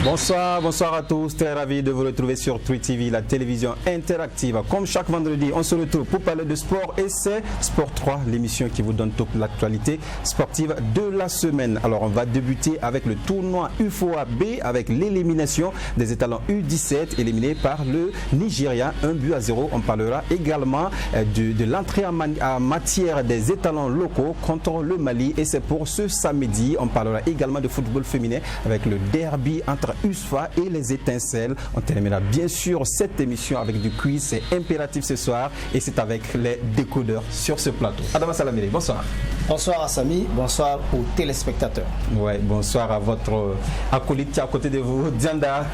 Bonsoir à tous, très ravi de vous retrouver sur Twi TV, la télévision interactive. Comme chaque vendredi, on se retrouve pour parler de sport et c'est Sport 3, l'émission qui vous donne toute l'actualité sportive de la semaine. Alors on va débuter avec le tournoi UFOA B avec l'élimination des étalons U17 éliminés par le Nigeria, 1-0. On parlera également de l'entrée en matière des étalons locaux contre le Mali et c'est pour ce samedi. On parlera également de football féminin avec le derby entre USFA et les étincelles. On terminera bien sûr cette émission avec du quiz, c'est impératif ce soir et c'est avec les décodeurs sur ce plateau. Adama Salamiri, bonsoir. Bonsoir Assami, bonsoir aux téléspectateurs. Ouais, bonsoir à votre acolyte qui est à côté de vous, Dianda.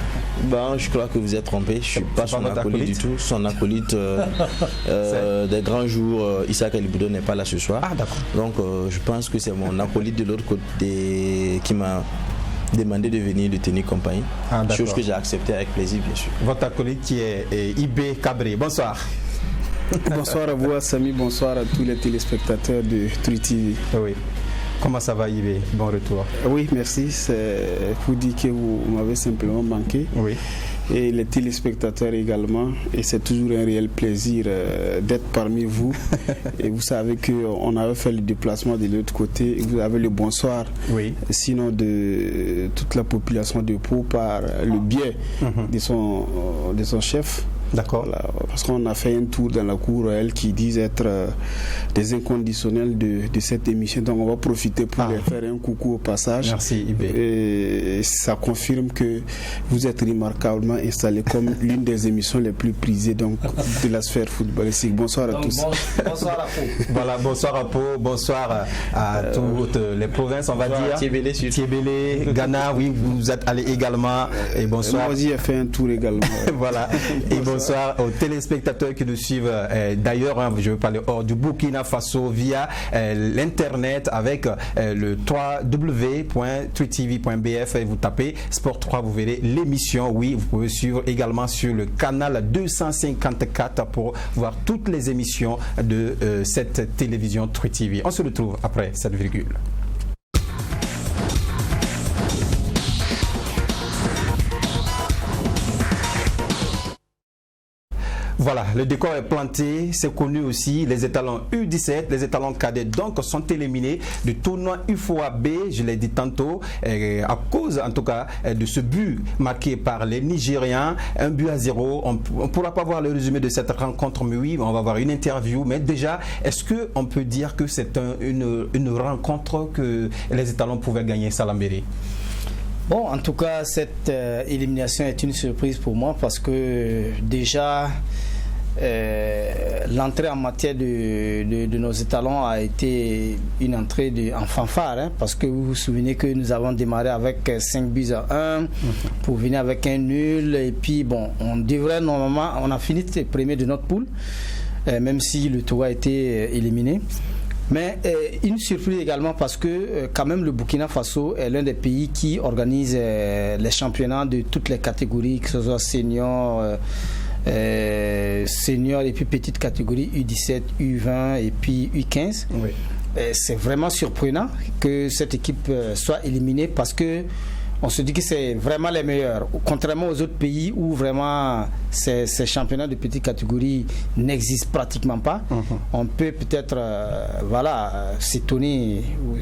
Ben, je crois que vous êtes trompé, je ne suis pas son acolyte du tout. Son acolyte des grands jours, Issa Kaliboudo n'est pas là ce soir. Ah d'accord. Donc je pense que c'est mon acolyte de l'autre côté qui m'a demandé de venir lui tenir compagnie. Ah, chose que j'ai acceptée avec plaisir bien sûr. Votre acolyte qui est Ibé Cabré, bonsoir. Bonsoir à vous Assami, bonsoir à tous les téléspectateurs de Twi TV. Oui. Comment ça va Ibé? Bon retour. Oui, merci. C'est pour dire que vous m'avez simplement manqué. Oui. Et les téléspectateurs également. Et c'est toujours un réel plaisir d'être parmi vous. Et vous savez qu'on avait fait le déplacement de l'autre côté. Et vous avez le bonsoir. Oui. Sinon de toute la population de Pau par le biais de son chef. D'accord. Voilà, parce qu'on a fait un tour dans la cour, elle qui disent être des inconditionnels de cette émission. Donc on va profiter pour leur faire un coucou au passage. Merci Ibé. Et ça confirme que vous êtes remarquablement installé comme l'une des émissions les plus prisées donc, de la sphère footballistique. Bonsoir à tous. Bonsoir à Pau. Voilà, bonsoir à Pau, bonsoir à toutes les provinces, on va dire. Tiébélé, Ghana, oui, vous êtes allé également. Et bonsoir. Moi aussi, j'ai fait un tour également. Voilà. Et bonsoir aux téléspectateurs qui nous suivent d'ailleurs, je veux parler hors du Burkina Faso via l'internet avec le www.twitv.bf et vous tapez Sport 3, vous verrez l'émission. Oui, vous pouvez suivre également sur le canal 254 pour voir toutes les émissions de cette télévision Twi TV. On se retrouve après cette virgule. Voilà, le décor est planté, c'est connu aussi, les étalons U17, les étalons cadets donc sont éliminés du tournoi UFOA B, je l'ai dit tantôt, à cause en tout cas de ce but marqué par les Nigériens, 1-0. On ne pourra pas voir le résumé de cette rencontre, mais oui, on va voir une interview. Mais déjà, est-ce qu'on peut dire que c'est une rencontre que les étalons pouvaient gagner, Salambéry? Bon, en tout cas, cette élimination est une surprise pour moi parce que déjà, l'entrée en matière de nos étalons a été une entrée en fanfare, hein, parce que vous vous souvenez que nous avons démarré avec 5-1 pour venir avec un nul et puis bon, on devrait normalement, on a fini premier de notre poule, même si le tour a été éliminé. Mais une surprise également parce que quand même le Burkina Faso est l'un des pays qui organise les championnats de toutes les catégories, que ce soit senior et puis petite catégorie U17, U20 et puis U15. Oui. C'est vraiment surprenant que cette équipe soit éliminée parce que on se dit que c'est vraiment les meilleurs, contrairement aux autres pays où vraiment ces championnats de petite catégorie n'existent pratiquement pas. On peut peut-être s'étonner ou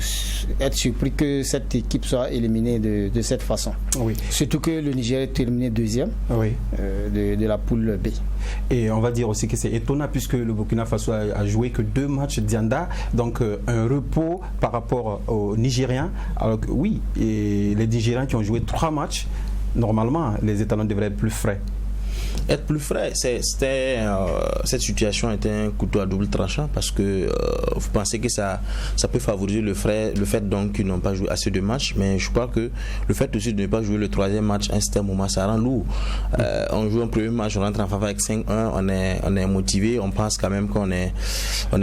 être surpris que cette équipe soit éliminée de cette façon. Oui. Surtout que le Nigeria est éliminé deuxième de la poule B. Et on va dire aussi que c'est étonnant puisque le Burkina Faso a joué que 2 matchs Dianda, donc un repos par rapport aux Nigériens. Alors que, oui, et les Nigériens qui ont joué 3 matchs, normalement les étalons devraient être plus frais. Être plus frais, cette situation était un couteau à double tranchant parce que vous pensez que ça peut favoriser le fait donc qu'ils n'ont pas joué assez de matchs, mais je crois que le fait aussi de ne pas jouer le 3e match à un certain moment, ça rend lourd. On joue un premier match, on rentre en faveur avec 5-1, on est motivé, on pense quand même qu'on est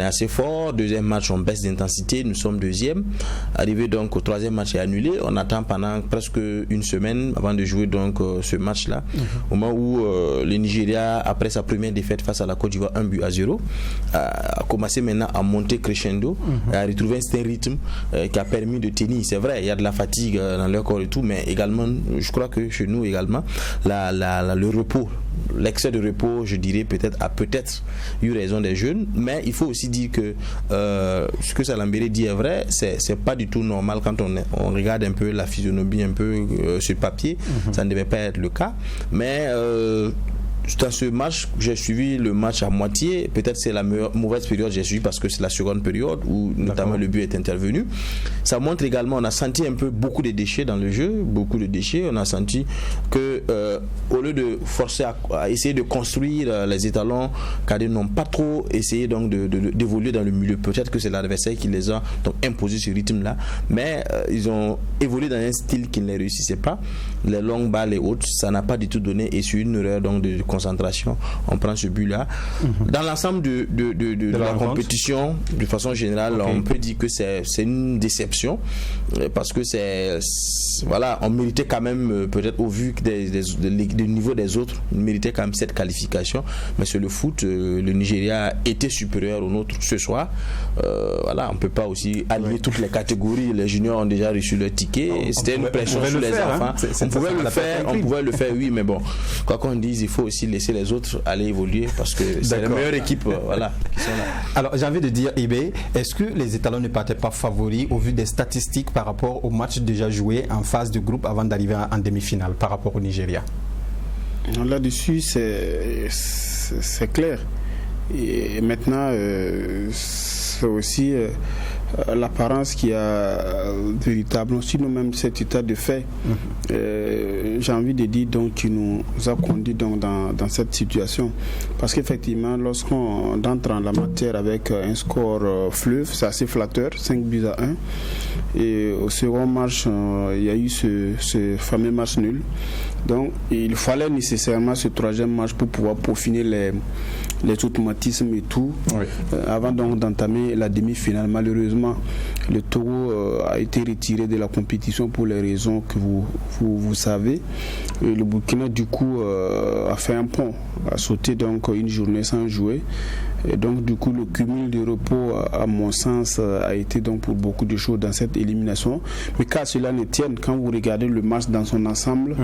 assez fort. 2e match, on baisse d'intensité, nous sommes 2e. Arrivé donc au 3e match est annulé, on attend pendant presque une semaine avant de jouer donc ce match-là, au moment où le Nigeria, après sa première défaite face à la Côte d'Ivoire, 1-0, a commencé maintenant à monter crescendo, à retrouver un certain rythme qui a permis de tenir. C'est vrai, il y a de la fatigue dans leur corps et tout, mais également, je crois que chez nous également, le repos, l'excès de repos, je dirais peut-être a eu raison des jeunes, mais il faut aussi dire que ce que Salambéré dit est vrai, c'est pas du tout normal quand on regarde un peu la physionomie un peu sur papier, ça ne devait pas être le cas, mais dans ce match, j'ai suivi le match à moitié. Peut-être c'est la mauvaise période, j'ai suivi parce que c'est la seconde période où notamment le but est intervenu. Ça montre également, on a senti un peu beaucoup de déchets dans le jeu, beaucoup de déchets. On a senti que au lieu de forcer à essayer de construire les étalons, cadets n'ont pas trop essayé donc d'évoluer dans le milieu. Peut-être que c'est l'adversaire qui les a donc imposé ce rythme-là, mais ils ont évolué dans un style qui ne les réussissait pas. Les longues balles et autres, ça n'a pas du tout donné, et c'est une erreur donc de concentration, on prend ce but-là. Dans l'ensemble de la compétition, de façon générale, on peut dire que c'est une déception parce que voilà, on méritait quand même, peut-être au vu du niveau des autres, on méritait quand même cette qualification, mais sur le foot, le Nigeria était supérieur au nôtre ce soir. Voilà, on ne peut pas aussi allier toutes les catégories. Les juniors ont déjà reçu leur ticket, c'était une pression sur les enfants. On pouvait le faire, oui, mais bon, quoi qu'on dise, il faut aussi laisser les autres aller évoluer parce que c'est la meilleure équipe voilà, qui sont là. Alors j'ai envie de dire, Ibé, est-ce que les étalons ne partaient pas favoris au vu des statistiques par rapport au match déjà joué en phase de groupe avant d'arriver en demi-finale par rapport au Nigeria? Là-dessus, c'est clair. Et maintenant, c'est aussi l'apparence qui a véritablement, sinon même cet état de fait, j'ai envie de dire donc qui nous a conduit donc dans cette situation, parce qu'effectivement lorsqu'on entre en la matière avec un score fleuve, c'est assez flatteur, 5-1, et au second match il y a eu ce fameux match nul, donc il fallait nécessairement ce troisième match pour pouvoir peaufiner les automatismes et tout, avant donc d'entamer la demi-finale. Malheureusement, le Togo a été retiré de la compétition pour les raisons que vous savez. Et le Burkina du coup a fait un pont, a sauté donc une journée sans jouer. Et donc du coup le cumul de repos à mon sens a été donc pour beaucoup de choses dans cette élimination, mais qu'à cela ne tienne, quand vous regardez le match dans son ensemble,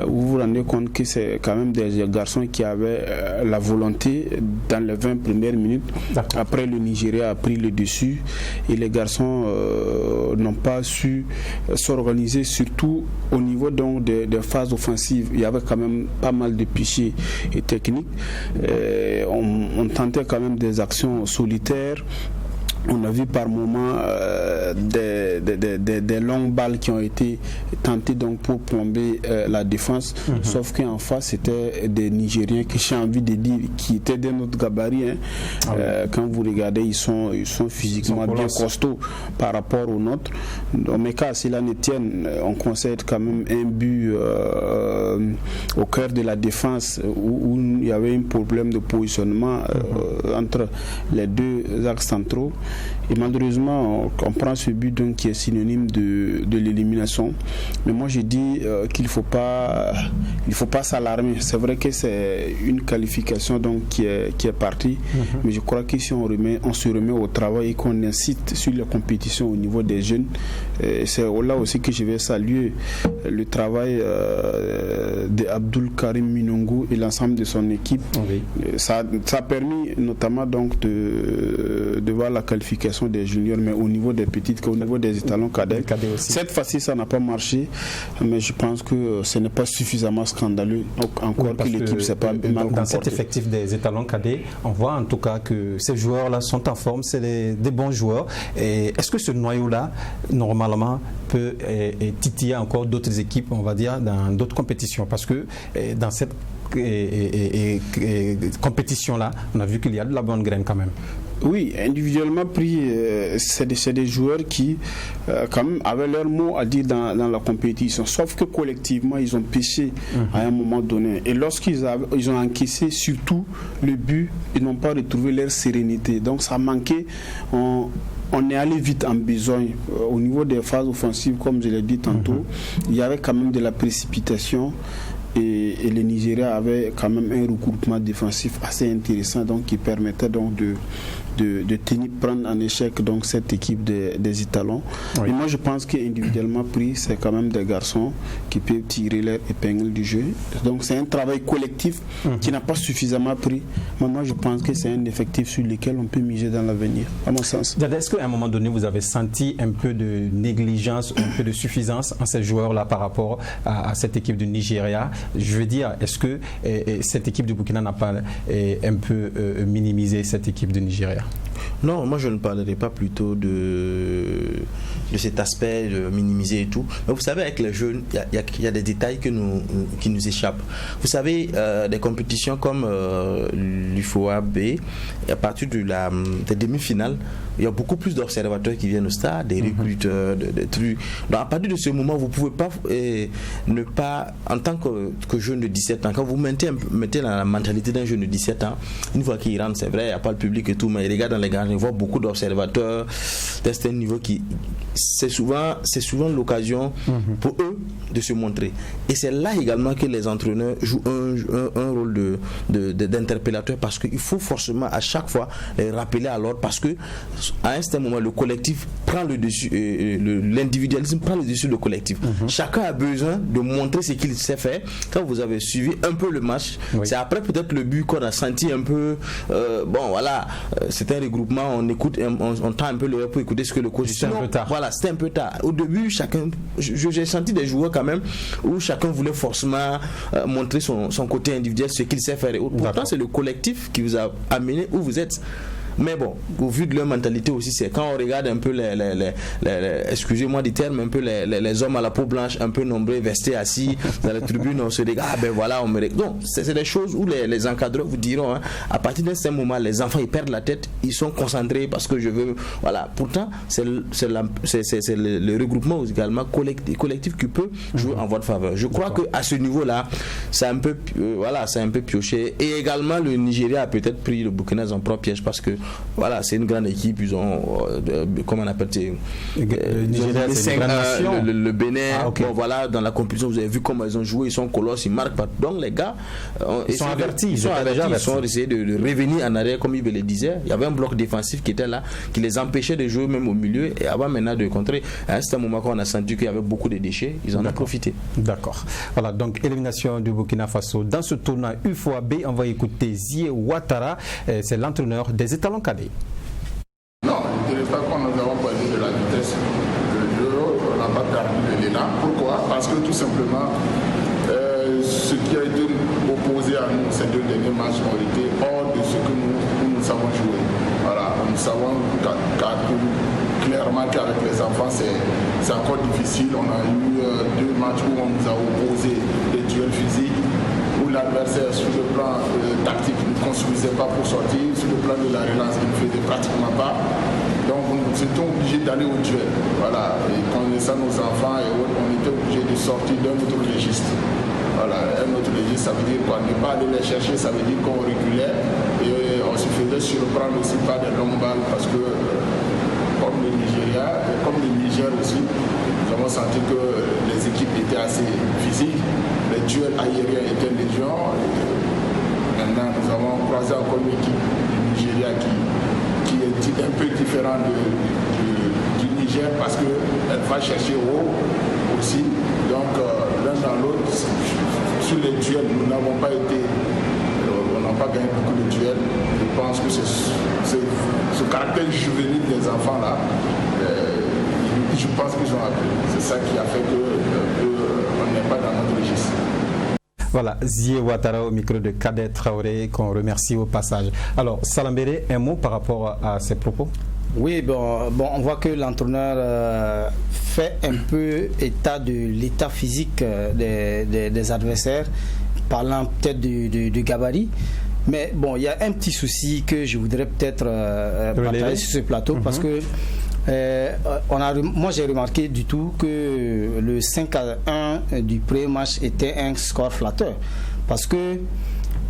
vous vous rendez compte que c'est quand même des garçons qui avaient la volonté dans les 20 premières minutes. Après le Nigeria a pris le dessus et les garçons n'ont pas su s'organiser, surtout au niveau donc des phases offensives. Il y avait quand même pas mal de péchés et techniques. On tentait quand même des actions solitaires. On a vu par moments des longues balles qui ont été tentées donc pour plomber la défense, sauf qu'en face c'était des Nigériens que j'ai envie de dire qui étaient de notre gabarit, quand vous regardez ils sont physiquement bien costauds par rapport aux nôtres. Mais qu'à cela ne tienne, on concède quand même un but au cœur de la défense où il y avait un problème de positionnement entre les deux axes centraux. Et malheureusement, on prend ce but donc qui est synonyme de l'élimination. Mais moi, je dis qu'il ne faut pas s'alarmer. C'est vrai que c'est une qualification donc qui est partie, mais je crois que si on se remet au travail et qu'on incite sur les compétitions au niveau des jeunes, c'est là aussi que je vais saluer le travail d'Abdul Karim Minongo et l'ensemble de son équipe. Ça a permis notamment donc de voir la qualification des juniors, mais au niveau des petites, au niveau des étalons cadets. Cette fois-ci, ça n'a pas marché, mais je pense que ce n'est pas suffisamment scandaleux encore que l'équipe s'est pas mal comportée. Dans cet effectif des étalons cadets, on voit en tout cas que ces joueurs-là sont en forme, c'est des bons joueurs. Est-ce que ce noyau-là, normalement, peut titiller encore d'autres équipes, on va dire, dans d'autres compétitions? Parce que dans cette compétition-là, on a vu qu'il y a de la bonne graine quand même. Oui, individuellement pris, c'est des joueurs qui quand même avaient leur mot à dire dans la compétition, sauf que collectivement ils ont péché à un moment donné, et lorsqu'ils ont encaissé surtout le but, ils n'ont pas retrouvé leur sérénité, donc ça manquait. On est allé vite en besogne au niveau des phases offensives, comme je l'ai dit tantôt. Il y avait quand même de la précipitation. et le Nigeria avait quand même un regroupement défensif assez intéressant, donc qui permettait donc de prendre en échec donc cette équipe des Italons. Oui. Et moi je pense qu'individuellement pris, c'est quand même des garçons qui peuvent tirer leur épingle du jeu. Donc c'est un travail collectif qui n'a pas suffisamment pris. Mais moi je pense que c'est un effectif sur lequel on peut miser dans l'avenir, à mon sens. Est-ce qu'à un moment donné vous avez senti un peu de négligence, un peu de suffisance en ces joueurs-là par rapport à cette équipe du Nigeria? Je veux dire, est-ce que cette équipe du Burkina n'a pas un peu minimisé cette équipe du Nigeria? Non, moi je ne parlerai pas plutôt de cet aspect de minimiser et tout. Mais vous savez, avec les jeunes, il y a des détails qui nous échappent. Vous savez, des compétitions comme l'UFOA B, à partir des demi-finales, il y a beaucoup plus d'observateurs qui viennent au stade, des recruteurs, des trucs. Donc à partir de ce moment, vous ne pouvez pas ne pas, en tant que jeune de 17 ans, quand vous mettez dans la mentalité d'un jeune de 17 ans, une fois qu'il rentre, c'est vrai, il n'y a pas le public et tout, mais il regarde dans les grands, il voit beaucoup d'observateurs, c'est un niveau qui... C'est souvent l'occasion pour eux de se montrer. Et c'est là également que les entraîneurs jouent un rôle d'interpellateur, parce qu'il faut forcément à chaque fois les rappeler à l'ordre, parce que à un certain moment le collectif prend le dessus, l'individualisme prend le dessus du collectif. Chacun a besoin de montrer ce qu'il sait faire. Quand vous avez suivi un peu le match, c'est après peut-être le but qu'on a senti un peu bon voilà, c'est un regroupement, on écoute, on tend un peu le pour écouter ce que le coach dit. C'était un peu tard. Voilà, c'était un peu tard. Au début, j'ai senti des joueurs quand même où chacun voulait forcément montrer son côté individuel, ce qu'il sait faire. Pourtant, c'est le collectif qui vous a amené où vous êtes. Mais bon, au vu de leur mentalité aussi, c'est quand on regarde un peu excusez-moi du terme, un peu les hommes à la peau blanche, un peu nombreux, vestés assis dans la tribune, on se dit ah ben voilà, on me... Donc c'est des choses où les encadreurs vous diront, à partir d'un certain moment, les enfants ils perdent la tête, ils sont concentrés parce que je veux, voilà. Pourtant c'est le regroupement également collectif qui peut jouer en votre faveur. Je crois que à ce niveau-là, c'est un peu c'est un peu pioché. Et également le Nigeria a peut-être pris le Burkina en propre piège, parce que voilà, c'est une grande équipe, ils ont comment on appelle le Bénin. Bon, voilà, dans la compétition vous avez vu comment ils ont joué, ils sont colosses, ils marquent pas. Donc les gars ils sont avertis, ils ont essayé de revenir en arrière, comme il le disait. Il y avait un bloc défensif qui était là, qui les empêchait de jouer même au milieu, et avant maintenant de contrer. À un certain moment quand on a senti qu'il y avait beaucoup de déchets, ils en ont profité. D'accord. Voilà, donc élimination du Burkina Faso dans ce tournoi UFOA B. On va écouter Zié Ouattara, c'est l'entraîneur des Étalons cadets. Non, je ne dirais pas qu'on nous avons parlé de la vitesse de jeu, on n'a pas perdu de l'élan. Pourquoi? Parce que tout simplement, ce qui a été opposé à nous ces deux derniers matchs ont été hors de ce que nous savons jouer. Voilà, nous savons clairement qu'avec les enfants c'est encore difficile. On a eu deux matchs où on nous a opposé des duels physiques, où l'adversaire sur le plan tactique ne construisait pas pour sortir, sur le plan de la relance il ne faisait pratiquement pas. Donc nous étions obligés d'aller au duel. Voilà. Et connaissant nos enfants et autres, on était obligés de sortir d'un autre registre. Voilà. Un autre registre, ça veut dire quoi? Ne pas aller les chercher, ça veut dire qu'on reculait et on se faisait surprendre aussi par des longues balles, parce que comme le Nigeria, comme le Niger aussi, nous avons senti que les équipes étaient assez physiques. Les duels aériens étaient légion. Maintenant, nous avons croisé encore une équipe du Nigeria qui est un peu différente du Niger, parce qu'elle va chercher haut aussi. Donc, l'un dans l'autre, sur les duels, nous n'avons pas été... on n'a pas gagné beaucoup de duels. Je pense que c'est ce caractère juvénile des enfants-là, je pense qu'ils ont appris. C'est ça qui a fait qu'on n'est pas dans notre registre. Voilà, Zié Ouattara au micro de Kader Traoré, qu'on remercie au passage. Alors, Salambéré, un mot par rapport à ces propos? Oui, bon, on voit que l'entraîneur fait un peu état de l'état physique des adversaires, parlant peut-être du gabarit. Mais bon, il y a un petit souci que je voudrais peut-être partager sur ce plateau, parce que moi j'ai remarqué du tout que le 5-1 du premier match était un score flatteur, parce que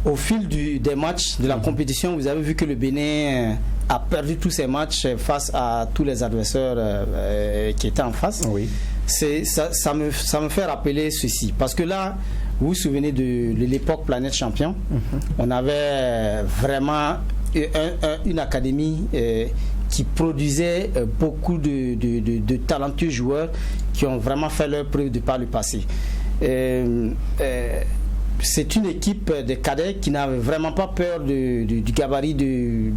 au fil des matchs de la compétition, vous avez vu que le Bénin a perdu tous ses matchs face à tous les adversaires qui étaient en face. Oui. Ça me fait rappeler ceci, parce que là Vous vous souvenez de l'époque Planète Champion? On avait vraiment une académie qui produisait beaucoup de talentueux joueurs qui ont vraiment fait leur preuve de par le passé. C'est une équipe de cadets qui n'avait vraiment pas peur du gabarit de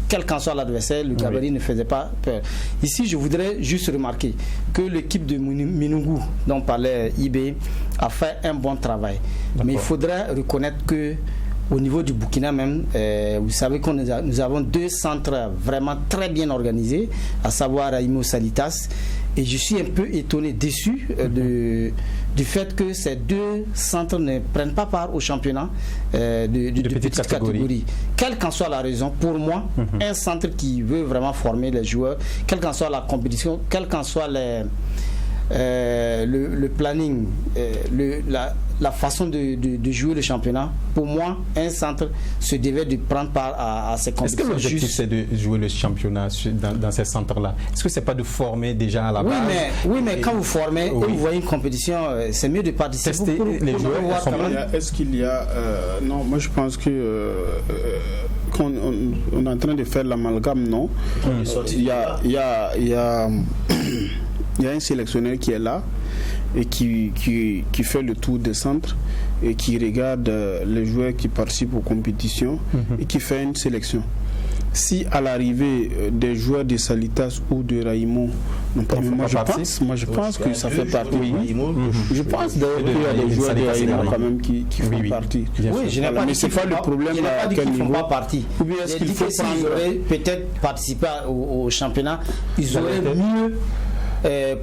quel qu'en soit l'adversaire. Le gabarit ne faisait pas peur. Ici, je voudrais juste remarquer que l'équipe de Minungu, dont parlait IB, a fait un bon travail. Mais il faudrait reconnaître que au niveau du Burkina même, vous savez que nous avons 2 centres vraiment très bien organisés, à savoir Raimo Salitas. Et je suis un peu étonné, déçu du fait que ces 2 centres ne prennent pas part au championnat de petite catégorie. Quelle qu'en soit la raison, pour moi, un centre qui veut vraiment former les joueurs, quelle qu'en soit la compétition, quel qu'en soit le planning, la façon de jouer le championnat, pour moi, un centre se devait de prendre part à ces compétitions. Est-ce que l'objectif c'est de jouer le championnat dans ces centres-là? Est-ce que c'est pas de former déjà à la base? Oui, mais quand vous formez et vous voyez une compétition, c'est mieux de participer. Tester les joueurs. Est-ce qu'il y a non, moi je pense que qu'on on est en train de faire l'amalgame, non. Il y a un sélectionneur qui est là et qui fait le tour des centres et qui regarde les joueurs qui participent aux compétitions et qui fait une sélection. Si à l'arrivée des joueurs de Salitas ou de Raimo, moi je pense que ça fait partie. Je pense d'ailleurs qu'il y a des joueurs de Raimo quand même qui font partie. Oui, je n'ai pas dit c'est pas le problème à quel niveau. Pas partie. Ou bien est-ce qu'il faut s'ils auraient peut-être participé au championnat, ils auraient mieux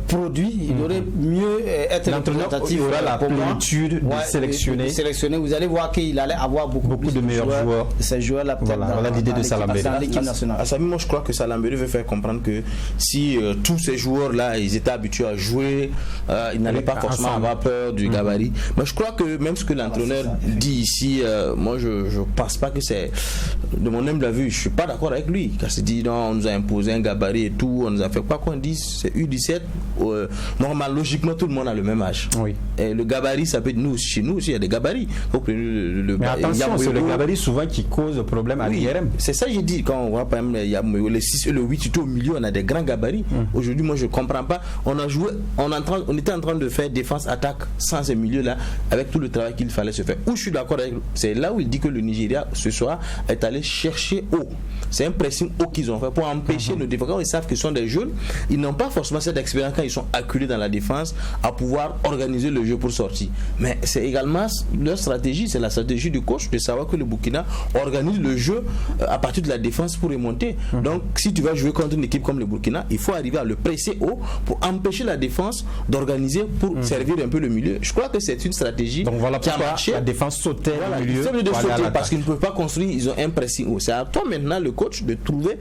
produit, il aurait mieux être représentatif. Il aura la plénitude de sélectionner. Vous allez voir qu'il allait avoir beaucoup de meilleurs joueurs. Ces joueurs-là, voilà l'idée de Salambéry dans l'équipe nationale. Moi, je crois que Salambéry veut faire comprendre que si tous ces joueurs-là, ils étaient habitués à jouer, ils n'allaient pas forcément avoir peur du gabarit. Mais je crois que même ce que l'entraîneur dit ici, moi, je ne pense pas que c'est, de mon humble avis, je ne suis pas d'accord avec lui. Car c'est dit, non, on nous a imposé un gabarit et tout, on nous a fait quoi qu'on dise, c'est U17. Normal, logiquement, tout le monde a le même âge. Et le gabarit, ça peut être nous, chez nous aussi, il y a des gabarits. Mais attention, c'est le gabarit souvent qui cause problème à l'IRM. C'est ça que j'ai dit. Quand on voit par exemple, il y a le 6 et le 8, surtout au milieu, on a des grands gabarits. Aujourd'hui, moi, je ne comprends pas. On a joué, on était en train de faire défense-attaque sans ces milieux-là, avec tout le travail qu'il fallait se faire. Où je suis d'accord avec, c'est là où il dit que le Nigeria, ce soir, est allé chercher haut. C'est un pressing haut qu'ils ont fait pour empêcher nos défenseurs. Ils savent que ce sont des jeunes, ils n'ont pas forcément cette expérience quand ils sont acculés dans la défense à pouvoir organiser le jeu pour sortir. Mais c'est également leur stratégie, c'est la stratégie du coach de savoir que le Burkina organise le jeu à partir de la défense pour remonter. Donc si tu vas jouer contre une équipe comme le Burkina, il faut arriver à le presser haut pour empêcher la défense d'organiser pour servir un peu le milieu. Je crois que c'est une stratégie qui a marché. La défense sautait au milieu parce qu'ils ne peuvent pas construire, ils ont un pressing haut. C'est à toi maintenant le coach de trouver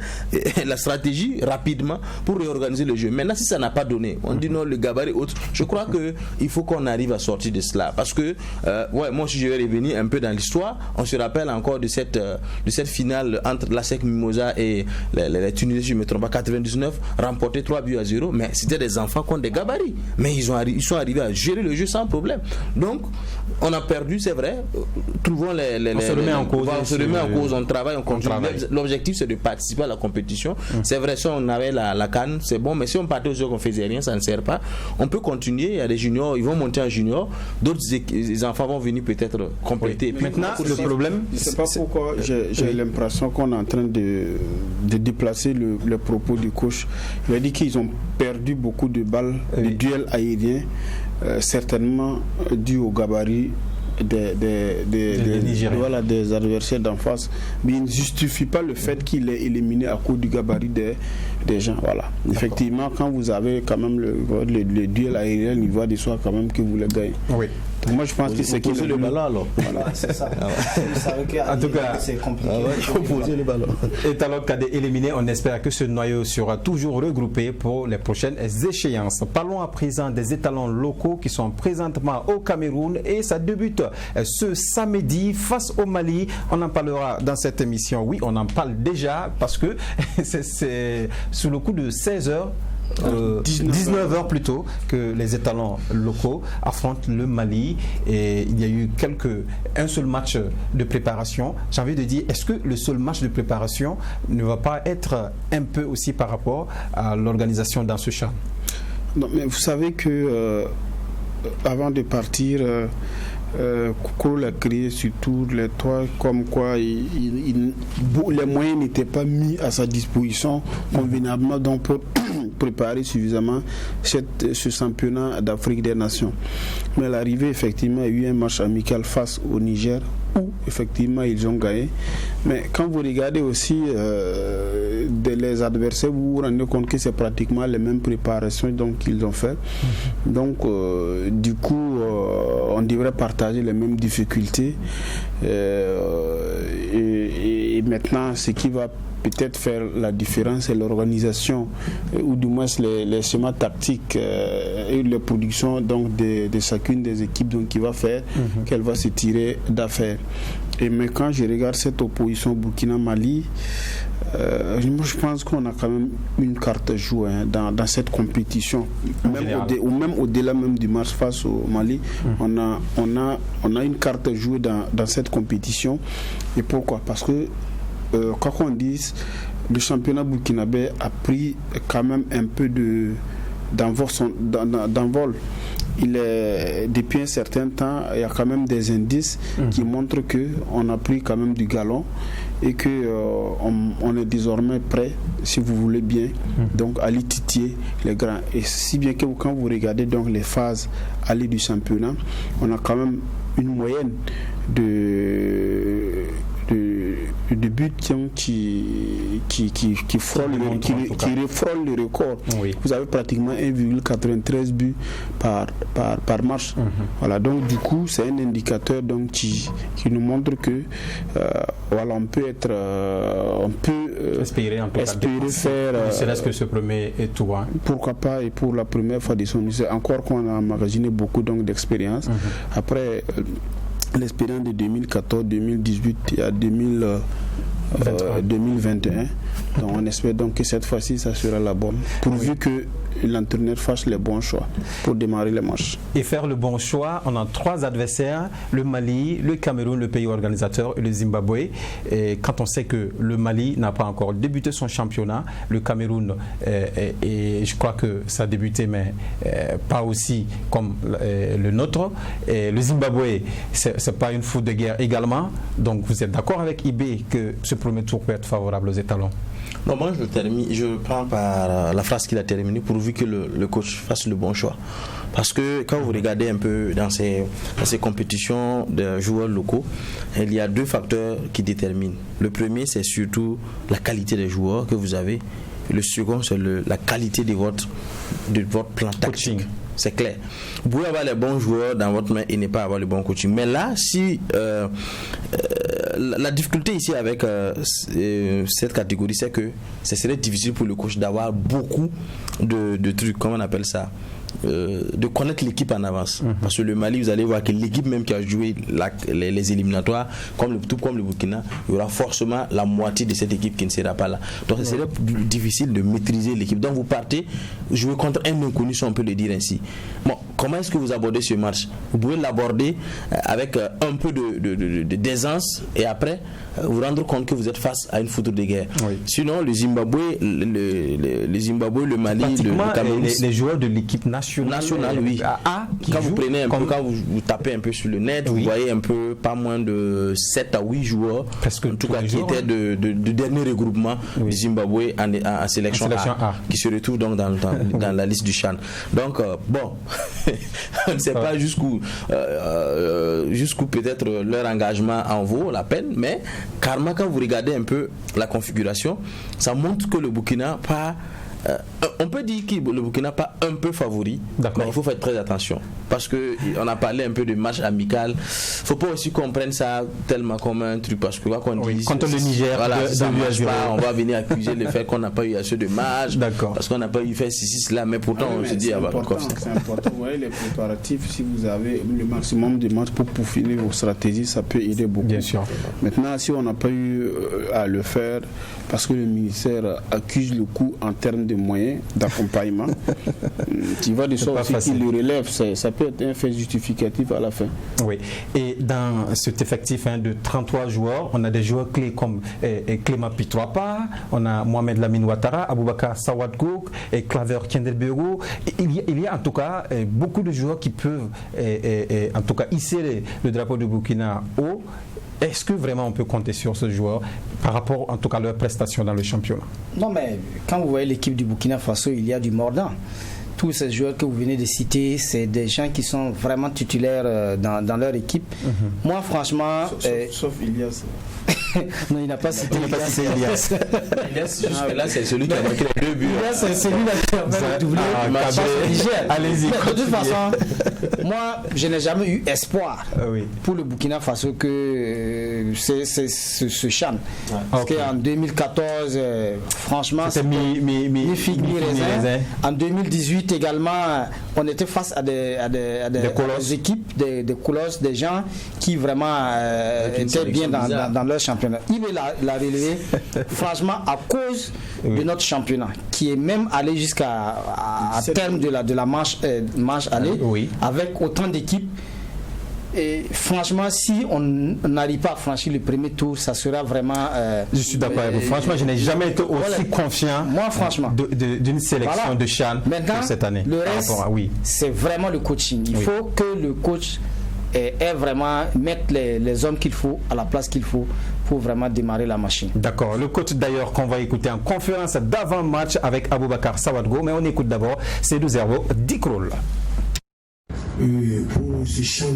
la stratégie rapidement pour réorganiser le jeu. Maintenant si ça n'a pas donné, on dit non, le gabarit autre, je crois qu'il faut qu'on arrive à sortir de cela parce que moi aussi je vais revenir un peu dans l'histoire. On se rappelle encore de cette finale entre l'ASEC Mimosa et les Tunisiens, je ne me trompe pas, 99, remporté 3-0, mais c'était des enfants contre des gabarits, mais ils sont arrivés à gérer le jeu sans problème. Donc on a perdu, c'est vrai. Trouvons on se remet en cause, on travaille, on continue. L'objectif c'est de participer à la compétition. C'est vrai, si on avait la canne, c'est bon, mais si on partait aux jeux qu'on faisait rien, ça ne sert pas. On peut continuer, il y a des juniors, ils vont monter en junior, d'autres enfants vont venir peut-être compléter. Maintenant, le problème, je ne sais pas pourquoi j'ai l'impression qu'on est en train de déplacer le propos du coach. Il a dit qu'ils ont perdu beaucoup de balles, de duels aériens, certainement dû au gabarit des adversaires d'en face, mais il ne justifie pas le fait qu'il est éliminé à cause du gabarit des gens. Voilà. Effectivement, quand vous avez quand même le duel aérien, il va de soi quand même que vous le gagnez. Oui. Moi je pense que c'est qu'il le ballon alors. Voilà, c'est ça. Vous savez qu'en tout cas, c'est compliqué. Il faut poser le ballon. Et alors qu'à éliminé, on espère que ce noyau sera toujours regroupé pour les prochaines échéances. Parlons à présent des étalons locaux qui sont présentement au Cameroun et ça débute ce samedi face au Mali. On en parlera dans cette émission. Oui, on en parle déjà parce que c'est sous le coup de 16h. 19h plutôt que les étalons locaux affrontent le Mali, et il y a eu un seul match de préparation. J'ai envie de dire, est-ce que le seul match de préparation ne va pas être un peu aussi par rapport à l'organisation dans ce CHAN? Non, mais vous savez que avant de partir, Koukou l'a créé surtout les toits, comme quoi les moyens n'étaient pas mis à sa disposition convenablement, donc pour préparer suffisamment ce championnat d'Afrique des Nations. Mais à l'arrivée, effectivement, il y a eu un match amical face au Niger où effectivement ils ont gagné. Mais quand vous regardez aussi les adversaires, vous vous rendez compte que c'est pratiquement les mêmes préparations qu'ils ont fait. Donc du coup on devrait partager les mêmes difficultés, et maintenant ce qui va peut-être faire la différence, c'est l'organisation, ou du moins les schémas tactiques et les productions donc de chacune des équipes, donc qui va faire qu'elle va se tirer d'affaire. Mais quand je regarde cette opposition Burkina-Mali, je pense qu'on a quand même une carte à jouer dans cette compétition, même au-delà même du match face au Mali. On a une carte à jouer dans cette compétition. Et pourquoi? Parce que quoi qu'on dise, le championnat burkinabé a pris quand même un peu d'envol. Depuis un certain temps, il y a quand même des indices qui montrent qu'on a pris quand même du galon, et qu'on est désormais prêt, si vous voulez bien, donc à aller titiller les grands. Et si bien que quand vous regardez donc les phases aller du championnat, on a quand même une moyenne de buts qui frôlent le record. Oui. Vous avez pratiquement 1,93 buts par match. Voilà, donc du coup c'est un indicateur donc qui nous montre que voilà, on peut espérer faire ne serait-ce que ce premier tour. Pourquoi pas, et pour la première fois de son histoire, encore qu'on a emmagasiné beaucoup donc d'expérience. Après l'expérience de 2014, 2018 et à 2021. Donc on espère donc que cette fois-ci ça sera la bonne, pourvu que l'entraîneur fasse les bons choix pour démarrer les matchs. Et faire le bon choix, on a 3 adversaires: le Mali, le Cameroun, le pays organisateur, et le Zimbabwe. Et quand on sait que le Mali n'a pas encore débuté son championnat, le Cameroun, et je crois que ça a débuté, mais pas aussi comme le nôtre. Et le Zimbabwe, c'est pas une foule de guerre également. Donc vous êtes d'accord avec IB que ce premier tour peut être favorable aux étalons? Non, moi je prends par la phrase qu'il a terminée, pourvu que le coach fasse le bon choix. Parce que quand vous regardez un peu dans ces compétitions de joueurs locaux, il y a 2 facteurs qui déterminent. Le premier, c'est surtout la qualité des joueurs que vous avez. Le second, c'est la qualité de votre plan tactique. C'est clair. Vous pouvez avoir les bons joueurs dans votre main et ne pas avoir le bon coaching. Mais là, si la difficulté ici avec cette catégorie, c'est que ce serait difficile pour le coach d'avoir beaucoup de trucs, comment on appelle ça, de connaître l'équipe en avance. Parce que le Mali, vous allez voir que l'équipe même qui a joué les éliminatoires, tout comme le Burkina, il y aura forcément la moitié de cette équipe qui ne sera pas là. Donc ce serait difficile de maîtriser l'équipe. Donc vous partez jouer contre un inconnu, si on peut le dire ainsi. Bon, comment est-ce que vous abordez ce match? Vous pouvez l'aborder avec un peu d'aisance, et après vous rendre compte que vous êtes face à une foudre de guerre. Oui. Sinon, le Zimbabwe, le Mali, le Cameroun, les joueurs de l'équipe nationale, oui. Quand vous prenez quand vous tapez un peu sur le net, vous voyez un peu pas moins de 7 à 8 joueurs, presque en tout cas, qui étaient de dernier regroupement du Zimbabwe en sélection A, qui se retrouvent donc dans la liste du CHAN. Donc bon, on ne sait pas jusqu'où peut-être leur engagement en vaut la peine, mais carrément quand vous regardez un peu la configuration, ça montre que le Burkina pas on peut dire que le Burkina pas un peu favori, mais il faut faire très attention, parce que on a parlé un peu de match amical. Faut pas aussi qu'on prenne ça tellement comme un truc, parce que quand on dit contre le Niger, voilà, ça marche pas, on va venir accuser le fait qu'on n'a pas eu assez de match, parce qu'on n'a pas eu fait ceci là, mais pourtant on se dit c'est important. Vous voyez les préparatifs, si vous avez le maximum de matchs pour peaufiner vos stratégies, ça peut aider beaucoup. Bien sûr. Maintenant, si on n'a pas eu à le faire parce que le ministère accuse le coup en termes de moyens, moyens d'accompagnement. Tu vas de sorte aussi qu'il le relève, ça peut être un fait justificatif à la fin. Oui, et dans cet effectif de 33 joueurs, on a des joueurs clés comme Clément Pitroapa, on a Mohamed Lamine Ouattara, Aboubakar Sawadgouk et Claver Kendelbero. Il y a en tout cas beaucoup de joueurs qui peuvent en tout cas hisser le drapeau de Burkina haut. Est-ce que vraiment on peut compter sur ce joueur par rapport en tout cas à leurs prestations dans le championnat? Non, mais quand vous voyez l'équipe du Burkina Faso, il y a du mordant. Tous ces joueurs que vous venez de citer, c'est des gens qui sont vraiment titulaires dans leur équipe. Moi, franchement... Sauf Ilias. Non, il n'a pas cité Ilias. Là, c'est celui qui a marqué les 2 buts. Ilias, c'est celui qui a fait le doublé. Allez-y. De toute façon, moi, je n'ai jamais eu espoir pour le Burkina Faso que ce CHAN. Parce qu'en 2014, franchement, c'était mi figue, mi raisin. En 2018 également, on était face à des équipes, des colosses, des gens qui vraiment étaient bien dans leur championnat. Il l'a relevé franchement à cause de notre championnat qui est même allé jusqu'à terme de la manche aller avec autant d'équipes. Et franchement, si on n'arrive pas à franchir le premier tour, ça sera vraiment... je suis d'accord avec vous. Franchement, je n'ai jamais été aussi confiant d'une sélection de CHAN pour cette année. Le reste, c'est vraiment le coaching. Il faut que le coach ait vraiment mettre les hommes qu'il faut à la place qu'il faut pour vraiment démarrer la machine. D'accord. Le coach d'ailleurs qu'on va écouter en conférence d'avant-match avec Aboubakar Sawadgo. Mais on écoute d'abord Seydou Zerbo Dikrol. Pour ce CHAN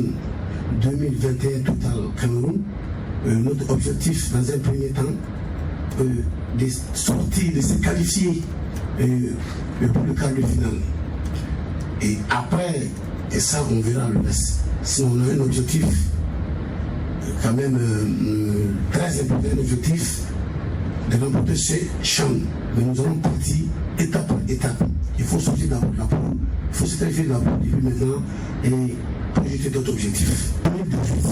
2021 total Cameroun, notre objectif dans un premier temps de sortir, de se qualifier pour le quart de finale. Et après, et ça on verra le reste. Si on a un objectif quand même très important, un objectif de remporter ce CHAN. Mais nous allons partir étape par étape. Il faut sortir d'abord de la poule, il faut se qualifier d'abord depuis maintenant et projeter d'autres objectifs. 2018,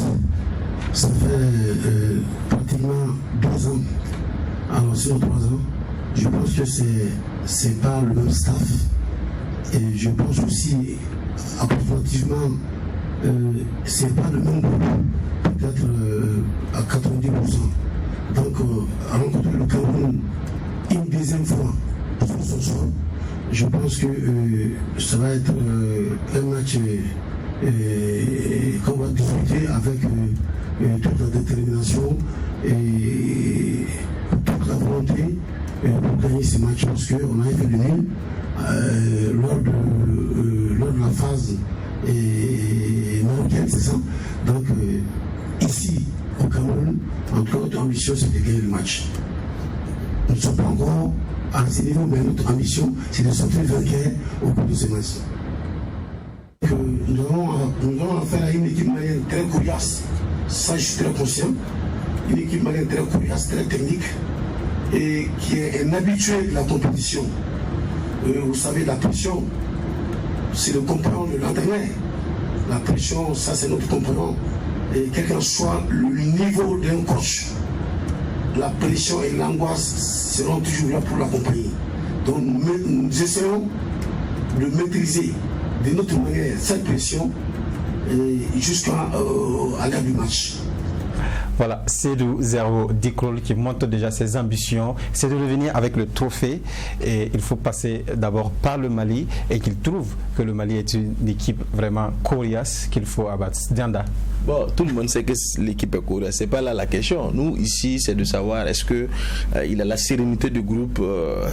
ça fait pratiquement 2 ans, alors sinon 3 ans. Je pense que c'est pas le même staff et je pense aussi approximativement c'est pas le même groupe, peut-être à 90%. Donc rencontrer le Cameroun une deuxième fois sur son sol, je pense que ça va être un match qu'on va discuter avec toute la détermination et toute la volonté pour gagner ce match parce qu'on a fait le nul lors de la phase marocaine, c'est ça. Donc ici au Cameroun, notre ambition c'est de gagner le match. Nous ne sommes pas encore à ce niveau, mais notre ambition c'est de sortir vainqueur au cours de ce match. Nous avons affaire à une équipe malienne très coriace, ça je suis très conscient. Une équipe malienne très coriace, très technique et qui est un habitué de la compétition. Vous savez, la pression, c'est le compagnon de l'entraîneur. La pression, ça c'est notre compagnon. Et quel que soit le niveau d'un coach, la pression et l'angoisse seront toujours là pour l'accompagner. Donc nous essayons de maîtriser de notre manière cette pression jusqu'à l'heure du match. Voilà, Seydou Zerbo Dikrol qui montre déjà ses ambitions, c'est de revenir avec le trophée et il faut passer d'abord par le Mali et qu'il trouve que le Mali est une équipe vraiment coriace qu'il faut abattre. Dianda. Bon, tout le monde sait que l'équipe est coriace, c'est pas là la question. Nous ici c'est de savoir est-ce que il a la sérénité du groupe,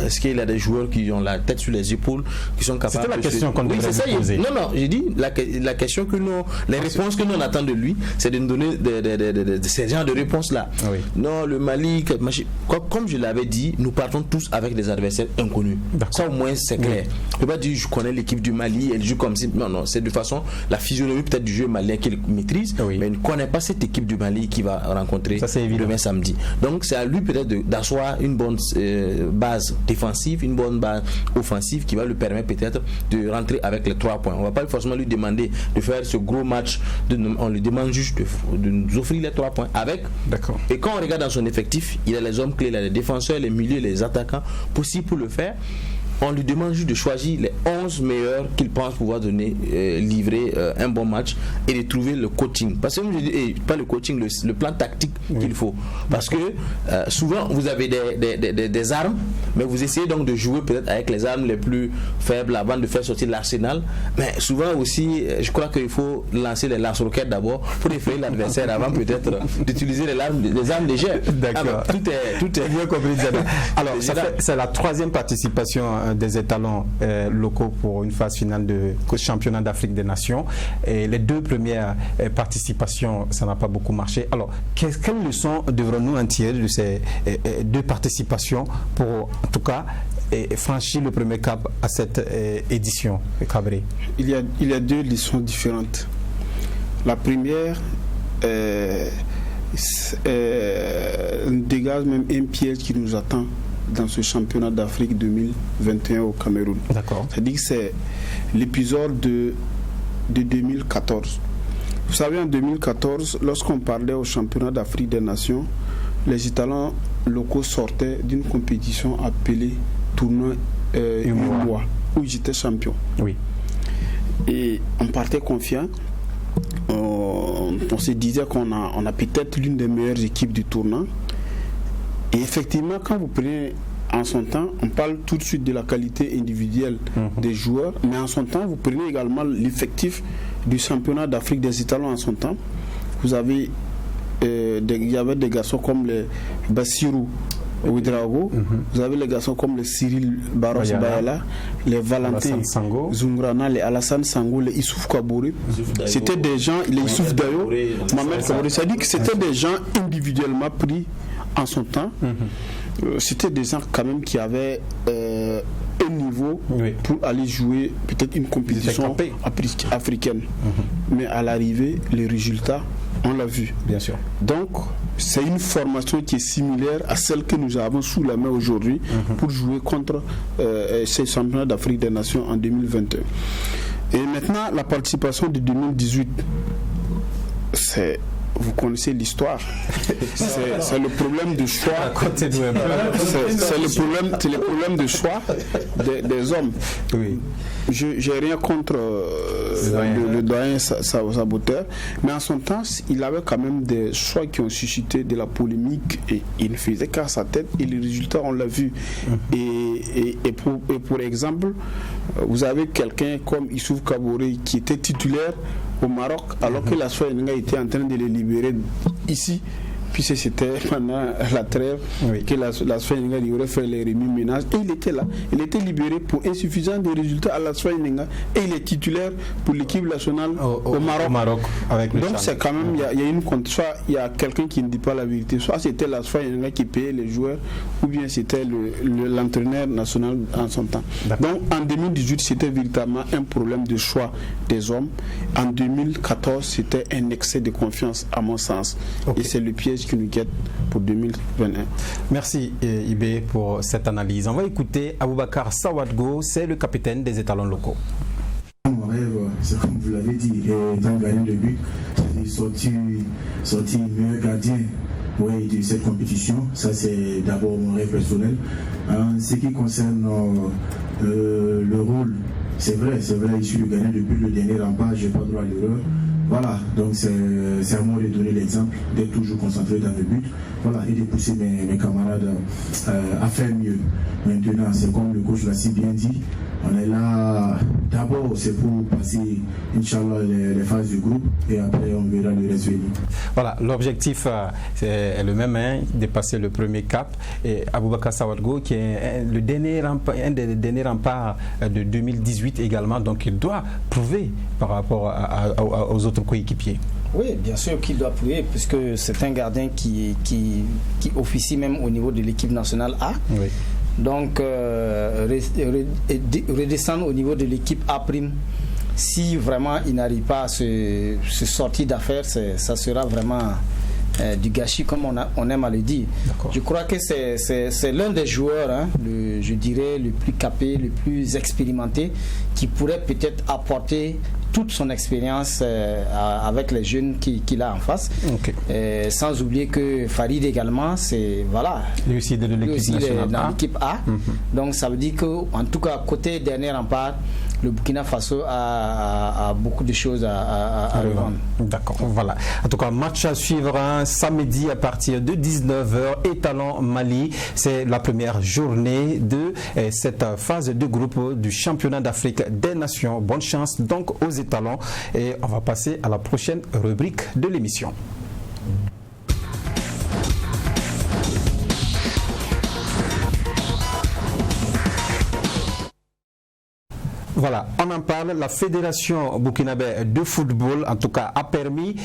est-ce qu'il a des joueurs qui ont la tête sur les épaules, qui sont capables. C'était la question qu'on devrait lui poser. Non, j'ai dit la question que nous, les réponses que nous on attend de lui, c'est de nous donner ces genres de réponses là. Oui. Non, le Mali, comme je l'avais dit, nous partons tous avec des adversaires inconnus. Ça au moins c'est clair. Je ne peux pas dire je connais l'équipe du Mali, elle joue comme si. Non, c'est de façon la physionomie peut-être du jeu malien qu'il maîtrise. Oui. Mais il ne connaît pas cette équipe du Mali qui va rencontrer demain samedi. Donc c'est à lui peut-être d'asseoir une bonne base défensive, une bonne base offensive qui va lui permettre peut-être de rentrer avec les 3 points. On ne va pas forcément lui demander de faire ce gros match, on lui demande juste de nous offrir les 3 points avec. D'accord. Et quand on regarde dans son effectif, il a les hommes clés, il a les défenseurs, les milieux, les attaquants possibles pour le faire. on lui demande juste de choisir les 11 meilleurs qu'il pense pouvoir donner, livrer un bon match et de trouver le coaching. Parce que je dis, pas le coaching, le plan tactique qu'il faut. Parce que souvent vous avez des armes, mais vous essayez donc de jouer peut-être avec les armes les plus faibles avant de faire sortir l'arsenal. Mais souvent aussi, je crois qu'il faut lancer les lance-roquettes d'abord pour effrayer l'adversaire avant peut-être d'utiliser les armes légères. D'accord. Tout est bien compris. Alors, c'est la 3e participation des étalons locaux pour une phase finale de championnat d'Afrique des Nations. Et les 2 premières participations, ça n'a pas beaucoup marché. Alors, quelles leçons devrons-nous en tirer de ces 2 participations pour, en tout cas, franchir le premier cap à cette édition, Cabré? Il y a 2 leçons différentes. La première dégage même un piège qui nous attend dans ce championnat d'Afrique 2021 au Cameroun. D'accord. C'est-à-dire que c'est l'épisode de 2014. Vous savez, en 2014, lorsqu'on parlait au championnat d'Afrique des Nations, les étalons locaux sortaient d'une compétition appelée tournoi UMOA, où ils étaient champions. Oui. Et on partait confiant. On se disait qu'on a peut-être l'une des meilleures équipes du tournoi. Et effectivement, quand vous prenez en son temps, on parle tout de suite de la qualité individuelle des joueurs, mais en son temps, vous prenez également l'effectif du championnat d'Afrique des étalons en son temps. Vous avez, il y avait des garçons comme les Bassirou Ouedraogo, vous avez les garçons comme les Cyril Barros Bayala, les Valentin Zungrana, les Alassane Sango, les Issouf Kabouré. C'était des gens, les Issouf Dayo, Mohamed Kabouré. C'est-à-dire que c'était des gens individuellement pris en son temps. C'était des gens quand même qui avaient un niveau pour aller jouer peut-être une compétition africaine. Mais à l'arrivée, les résultats, on l'a vu. Bien sûr. Donc, c'est une formation qui est similaire à celle que nous avons sous la main aujourd'hui pour jouer contre ces championnats d'Afrique des Nations en 2021. Et maintenant, la participation de 2018, vous connaissez l'histoire. C'est le problème de choix. C'est le problème de choix des hommes. Oui. Je n'ai rien contre le doyen Saboteur, mais en son temps, il avait quand même des choix qui ont suscité de la polémique et il ne faisait qu'à sa tête et les résultats, on l'a vu. Et pour exemple, vous avez quelqu'un comme Issouf Kabouré qui était titulaire au Maroc alors que la Soyenga était en train de les libérer ici, puis c'était pendant la trêve que la Soyenga aurait fait les remis-ménages et il était là, il était libéré pour insuffisance de résultats à la Soyenga et il est titulaire pour l'équipe nationale au Maroc. Avec donc c'est quand même, il y a une compte, soit il y a quelqu'un qui ne dit pas la vérité, soit c'était la Soyenga qui payait les joueurs ou bien c'était l'entraîneur national en son temps. Donc en 2018 c'était véritablement un problème de choix des hommes. En 2014 c'était un excès de confiance à mon sens et c'est le piège qui nous guette pour 2021. Merci Ibé pour cette analyse. On va écouter Aboubakar Sawadgo, c'est le capitaine des étalons locaux. Mon rêve, c'est comme vous l'avez dit, étant gardien de but, sortir meilleur gardien de cette compétition. Ça c'est d'abord mon rêve personnel. En ce qui concerne le rôle, c'est vrai, je suis le gardien de but, le dernier rempart, je n'ai pas droit à l'erreur. Voilà, donc c'est à moi de donner l'exemple, d'être toujours concentré dans le but, voilà, et de pousser mes camarades à faire mieux. Maintenant, c'est comme le coach l'a si bien dit, on est là, d'abord c'est pour passer, Inch'Allah, les phases du groupe, et après on verra le reste venir. Voilà, l'objectif est le même, de passer le premier cap. Et Aboubakar Sawadgo, qui est un des derniers remparts de 2018 également, donc il doit prouver par rapport aux autres coéquipiers. Oui, bien sûr qu'il doit prouver, puisque c'est un gardien qui officie même au niveau de l'équipe nationale A. Oui. Donc, redescendre au niveau de l'équipe A', si vraiment il n'arrive pas à se sortir d'affaires, ça sera vraiment du gâchis, comme on aime à le dire. Je crois que c'est l'un des joueurs, je dirais, le plus capé, le plus expérimenté, qui pourrait peut-être apporter toute son expérience avec les jeunes qu'il a en face. Sans oublier que Farid également, c'est voilà. Lui aussi de l'équipe nationale dans l'équipe A. Donc ça veut dire que, en tout cas, côté dernier rempart, le Burkina Faso a beaucoup de choses à revendre. D'accord, voilà. En tout cas, match à suivre samedi à partir de 19h, Étalon Mali. C'est la première journée de cette phase de groupe du championnat d'Afrique des Nations. Bonne chance donc aux Étalons. Et on va passer à la prochaine rubrique de l'émission. Voilà, on en parle. La Fédération burkinabé de football, en tout cas, permet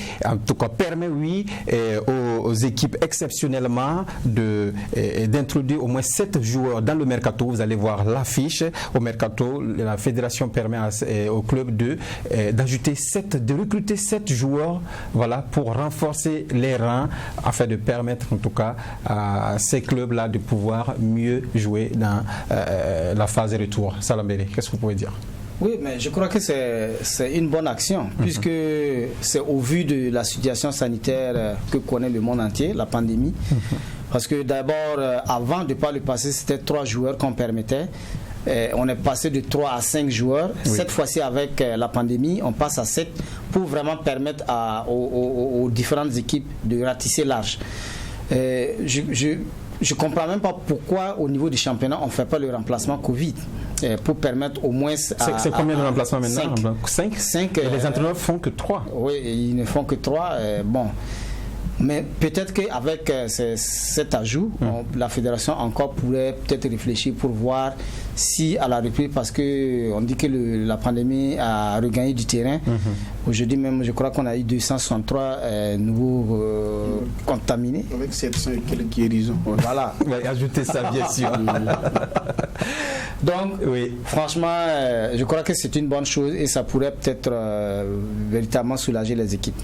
aux équipes exceptionnellement d'introduire au moins 7 joueurs dans le mercato. Vous allez voir l'affiche. Au mercato, la Fédération permet au club de recruter 7 joueurs, voilà, pour renforcer les rangs, afin de permettre en tout cas à ces clubs-là de pouvoir mieux jouer dans la phase de retour. Salambéré, qu'est-ce que vous pouvez dire? Oui, mais je crois que c'est une bonne action, puisque c'est au vu de la situation sanitaire que connaît le monde entier, la pandémie. Parce que d'abord, avant de par le passé, c'était 3 joueurs qu'on permettait. On est passé de 3 à 5 joueurs. Cette fois-ci, avec la pandémie, on passe à 7 pour vraiment permettre aux différentes équipes de ratisser large. Je ne comprends même pas pourquoi au niveau du championnat on ne fait pas le remplacement Covid pour permettre au moins... C'est combien de remplacements maintenant? 5. Et les entraîneurs ne font que 3. Oui, ils ne font que 3. Bon. Mais peut-être qu'avec cet ajout, la fédération encore pourrait peut-être réfléchir pour voir si à la reprise, parce qu'on dit que la pandémie a regagné du terrain. Aujourd'hui même, je crois qu'on a eu 263 nouveaux contaminés. Avec 700 et quelques guérisons. Voilà. On va ajouter ça, bien sûr. Donc, franchement, je crois que c'est une bonne chose et ça pourrait peut-être véritablement soulager les équipes.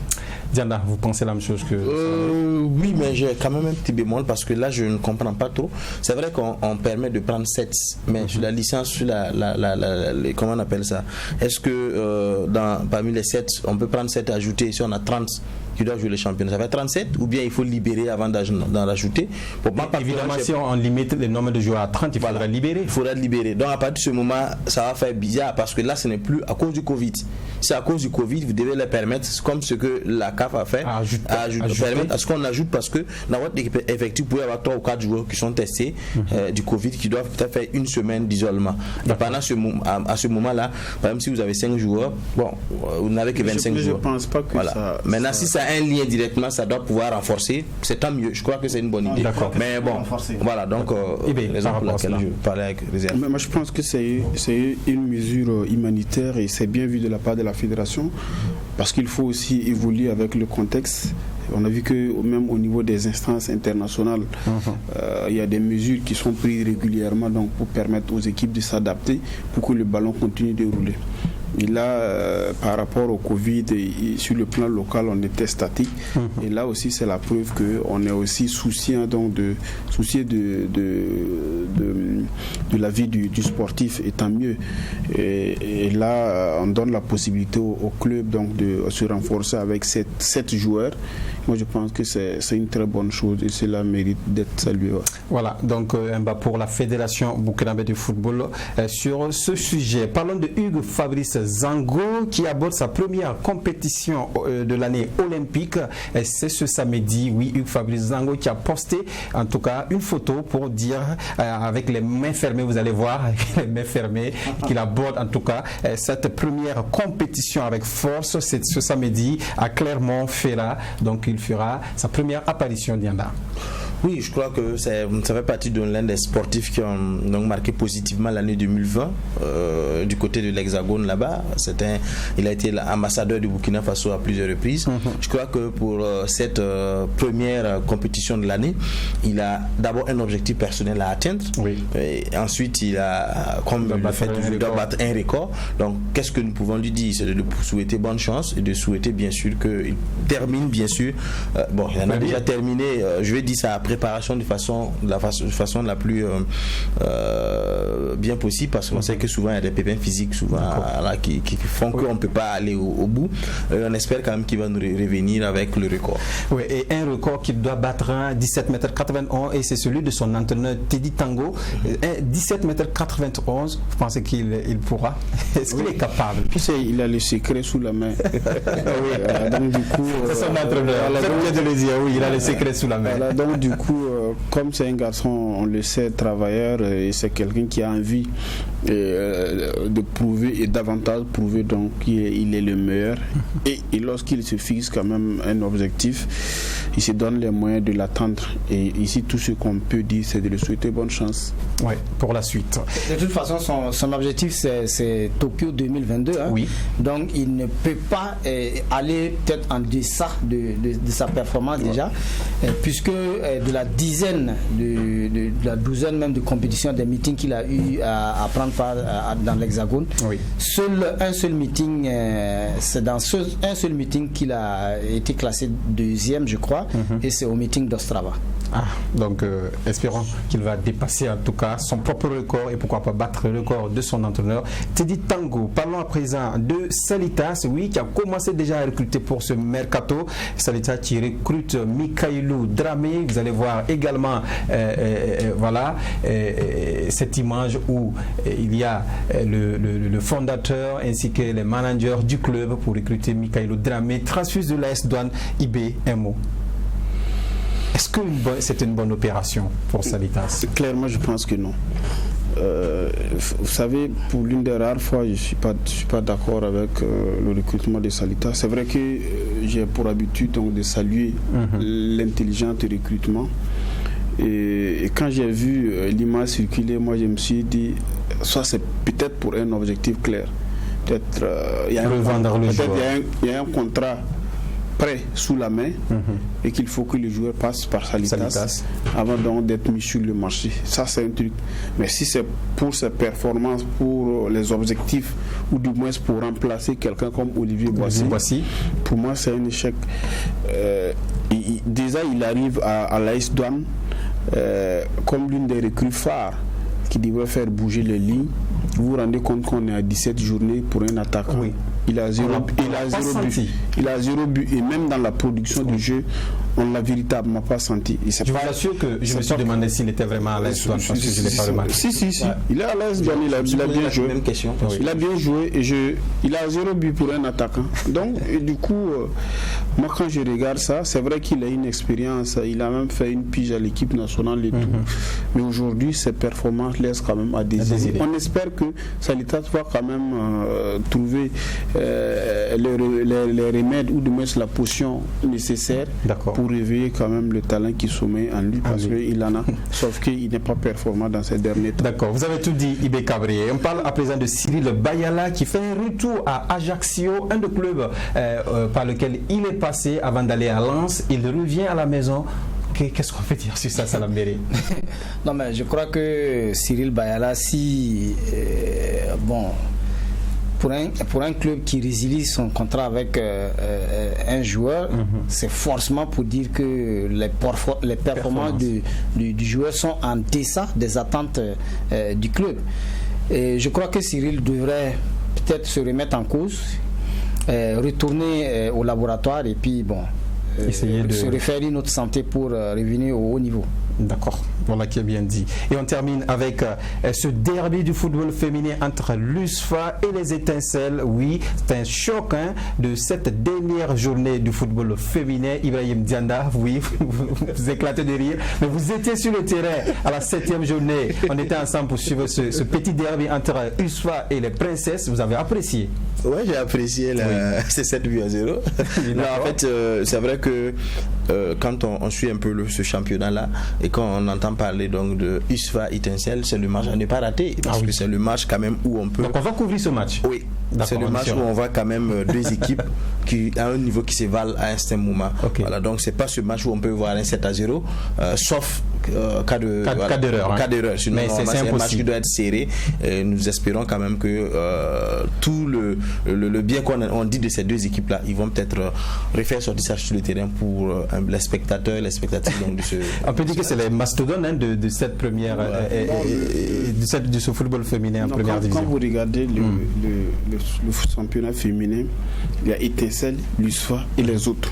Diana, vous pensez la même chose que... Oui, mais j'ai quand même un petit bémol parce que là, je ne comprends pas trop. C'est vrai qu'on permet de prendre 7, mais sur la licence, sur comment on appelle ça? Est-ce que parmi les 7, on peut prendre 7 ajoutés si on a 30 qui doivent jouer le championnat? Ça fait 37 ou bien il faut libérer avant d'en rajouter? Évidemment, si on limite le nombre de joueurs à 30, il faudra libérer. Il faudra libérer. Donc à partir de ce moment, ça va faire bizarre parce que là, ce n'est plus à cause du Covid. C'est à cause du Covid, vous devez les permettre, comme ce que la CAF a fait, permettre à ce qu'on ajoute, parce que dans votre équipe effective, vous pouvez avoir 3 ou 4 joueurs qui sont testés du Covid, qui doivent peut-être faire une semaine d'isolement. Et pendant à ce moment-là, par exemple, si vous avez 5 joueurs, bon, vous n'avez que 25 joueurs. Je pense pas que ça... Maintenant, si ça a un lien directement, ça doit pouvoir renforcer. C'est tant mieux. Je crois que c'est une bonne idée. Mais bon, voilà, donc raison pour laquelle je parlais avec réserve. Mais moi, je pense que c'est une mesure humanitaire et c'est bien vu de la part de la fédération, parce qu'il faut aussi évoluer avec le contexte. On a vu que même au niveau des instances internationales, il y a des mesures qui sont prises régulièrement donc pour permettre aux équipes de s'adapter pour que le ballon continue de rouler. Et là, par rapport au Covid, sur le plan local, on était statique. Et là aussi, c'est la preuve qu'on est aussi soucieux de la vie du sportif, et tant mieux. Et là, on donne la possibilité au club donc, de se renforcer avec 7 joueurs. Moi, je pense que c'est une très bonne chose et cela mérite d'être salué. Voilà, donc un bas pour la Fédération burkinabé de football sur ce sujet. Parlons de Hugues Fabrice Zango qui aborde sa première compétition de l'année olympique. C'est ce samedi, oui, Hugues Fabrice Zango qui a posté en tout cas une photo pour dire avec les mains fermées, vous allez voir avec les mains fermées, qu'il aborde en tout cas cette première compétition avec force. C'est ce samedi à Clermont-Ferrand. Donc il fera sa première apparition, Dianda. Oui, je crois que ça fait partie de l'un des sportifs qui ont donc marqué positivement l'année 2020 du côté de l'Hexagone là-bas. Il a été l'ambassadeur du Burkina Faso à plusieurs reprises. Je crois que pour cette première compétition de l'année, il a d'abord un objectif personnel à atteindre. Et ensuite, il a, comme il le fait toujours, il doit battre un record. Donc, qu'est-ce que nous pouvons lui dire? C'est de souhaiter bonne chance et de souhaiter bien sûr qu'il termine, bien sûr. Bon, il en a déjà terminé, je vais dire ça après préparation de façon la plus bien possible, parce qu'on sait que souvent il y a des pépins physiques souvent là, qui font qu'on ne peut pas aller au bout. On espère quand même qu'il va nous revenir avec le record. Oui, et un record qu'il doit battre, 17,91 m, et c'est celui de son entraîneur Teddy Tango. 17,91 m, vous pensez qu'il pourra? Est-ce qu'il est capable? Tu sais, il a le secret sous la main. Donc du coup, c'est son entraîneur. Oui, il a le secret sous la main. Voilà, donc du coup, comme c'est un garçon, on le sait, travailleur, et c'est quelqu'un qui a envie de prouver et davantage prouver donc qu'il est le meilleur. Et lorsqu'il se fixe quand même un objectif, il se donne les moyens de l'atteindre. Et ici, tout ce qu'on peut dire, c'est de lui souhaiter bonne chance. Oui, pour la suite. De toute façon, son objectif, c'est Tokyo 2022. Hein. Oui. Donc, il ne peut pas aller peut-être en deçà de sa performance déjà, puisque de la dizaine, de la douzaine même de compétitions, des meetings qu'il a eu à prendre part dans l'Hexagone, un seul meeting, c'est dans un seul meeting qu'il a été classé deuxième, je crois, et c'est au meeting d'Ostrava. Donc espérons qu'il va dépasser en tout cas son propre record et pourquoi pas battre le record de son entraîneur Teddy Tango. Parlons à présent de Salitas, qui a commencé déjà à recruter pour ce mercato. Salitas qui recrute Mikhailou Dramé. Vous allez voir également cette image où il y a le fondateur ainsi que les managers du club pour recruter Mikhailou Dramé, transfuse de l'AS Douanes IBMO. Est-ce que c'est une bonne opération pour Salitas? Clairement, je pense que non. Vous savez, pour l'une des rares fois, je ne suis pas d'accord avec le recrutement de Salitas. C'est vrai que j'ai pour habitude donc, de saluer l'intelligence du recrutement. Et quand j'ai vu l'image circuler, moi je me suis dit, soit c'est peut-être pour un objectif clair. Peut-être il y a un contrat prêt sous la main et qu'il faut que le joueur passe par Salitas avant donc d'être mis sur le marché. Ça c'est un truc. Mais si c'est pour ses performances, pour les objectifs ou du moins pour remplacer quelqu'un comme Olivier Boissy, pour moi c'est un échec. Déjà il arrive à l'AS Douanes comme l'une des recrues phares qui devrait faire bouger les lignes. Vous vous rendez compte qu'on est à 17 journées pour un attaquant. Il a 0 but. Et même dans la production du jeu, on ne l'a véritablement pas senti. Je vous assure que je me suis demandé s'il était vraiment à l'aise parce que je ne l'ai pas remarqué. Si. Il est à l'aise, il a bien joué. Même question, il a bien joué et il a 0 but pour un attaquant. Donc, du coup, moi quand je regarde ça, c'est vrai qu'il a une expérience. Il a même fait une pige à l'équipe nationale et tout. Mais aujourd'hui, ses performances laissent quand même à désirer. On espère que Salitas va quand même trouver les remèdes ou du moins la potion nécessaire pour réveiller quand même le talent qui sommeille en lui, parce qu'il en a, sauf qu'il n'est pas performant dans ces derniers temps. D'accord, vous avez tout dit, Ibé Cabré. On parle à présent de Cyril Bayala qui fait un retour à Ajaccio, un des clubs par lequel il est passé avant d'aller à Lens. Il revient à la maison. Qu'est-ce qu'on peut dire sur ça, Salambéré? Non, mais je crois que Cyril Bayala, pour un club qui résilie son contrat avec un joueur, c'est forcément pour dire que les performances du joueur sont en deçà des attentes du club. Et je crois que Cyril devrait peut-être se remettre en cause, retourner au laboratoire et puis essayer de se refaire une autre santé pour revenir au haut niveau. D'accord, voilà qui est bien dit. Et on termine avec ce derby du football féminin entre l'USFA et les Étincelles. Oui, c'est un choc de cette dernière journée du football féminin. Ibrahim Dianda, oui, vous éclatez de rire, mais vous étiez sur le terrain à la 7e journée. On était ensemble pour suivre ce petit derby entre USFA et les Princesses. Vous avez apprécié? Oui, j'ai apprécié ces 7 buts à 0. Non, en fait, c'est vrai que quand on suit un peu ce championnat-là et quand on entend parler donc de USFA Étincelle, c'est le match à ne pas rater parce que c'est le match quand même où on peut. Donc on va couvrir ce match. Oui, c'est le match où on voit quand même deux équipes qui à un niveau qui se valent à un certain moment. Voilà, donc c'est pas ce match où on peut voir un 7 à 0, sauf cas d'erreur. Sinon, mais c'est un match qui doit être serré. Nous espérons quand même que tout le bien qu'on dit de ces deux équipes-là, ils vont peut-être refaire sortir ça sur le terrain pour les spectateurs et les spectateurs. Donc, on peut dire que c'est les mastodontes de cette première, de ce football féminin en première division. Quand vous regardez le championnat féminin, il y a Étincelle, l'USFA et les autres.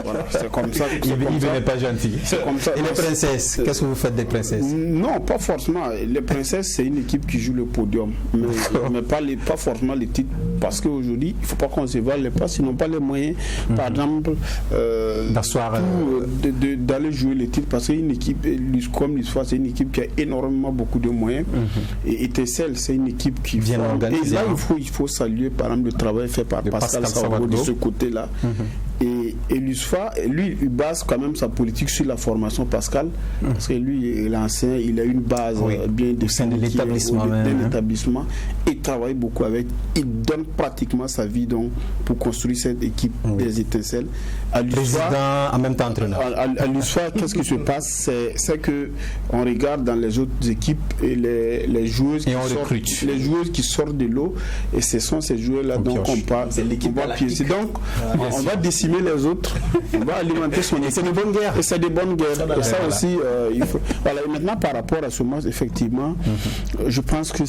Voilà, c'est comme ça. Il n'est pas gentil. C'est comme ça. Et les princesses, qu'est-ce que vous faites des princesses? Non, pas forcément. Les princesses, c'est une équipe qui joue le podium, mais pas forcément les titres. Parce qu'aujourd'hui, il ne faut pas qu'on se vale pas, sinon pas les moyens, par exemple, d'aller jouer les titres. Parce qu'une équipe comme l'USFA, c'est une équipe qui a énormément beaucoup de moyens. Et Étincelle, c'est une équipe qui vient organisée. Et là, il faut saluer, par exemple, le travail fait par Pascal Savoie de ce côté-là. Et l'USFA, lui, il base quand même sa politique sur la formation Pascal, parce que lui, il enseigne, il a une base bien définie de l'établissement, et travaille beaucoup avec. Il donne pratiquement sa vie donc pour construire cette équipe des Étincelles. Président en même temps entraîneur. À l'USFA, qu'est-ce qui se passe? C'est que on regarde dans les autres équipes et les joueuses qui sortent de l'eau, et ce sont ces joueurs-là dont on parle. C'est l'équipe va piéger. Donc, on va décimer les autres, on va alimenter son équipe. C'est de bonnes guerres. Et c'est des bonnes guerres. Et ça aussi, il faut. Voilà. Et maintenant, par rapport à ce match, effectivement, je pense que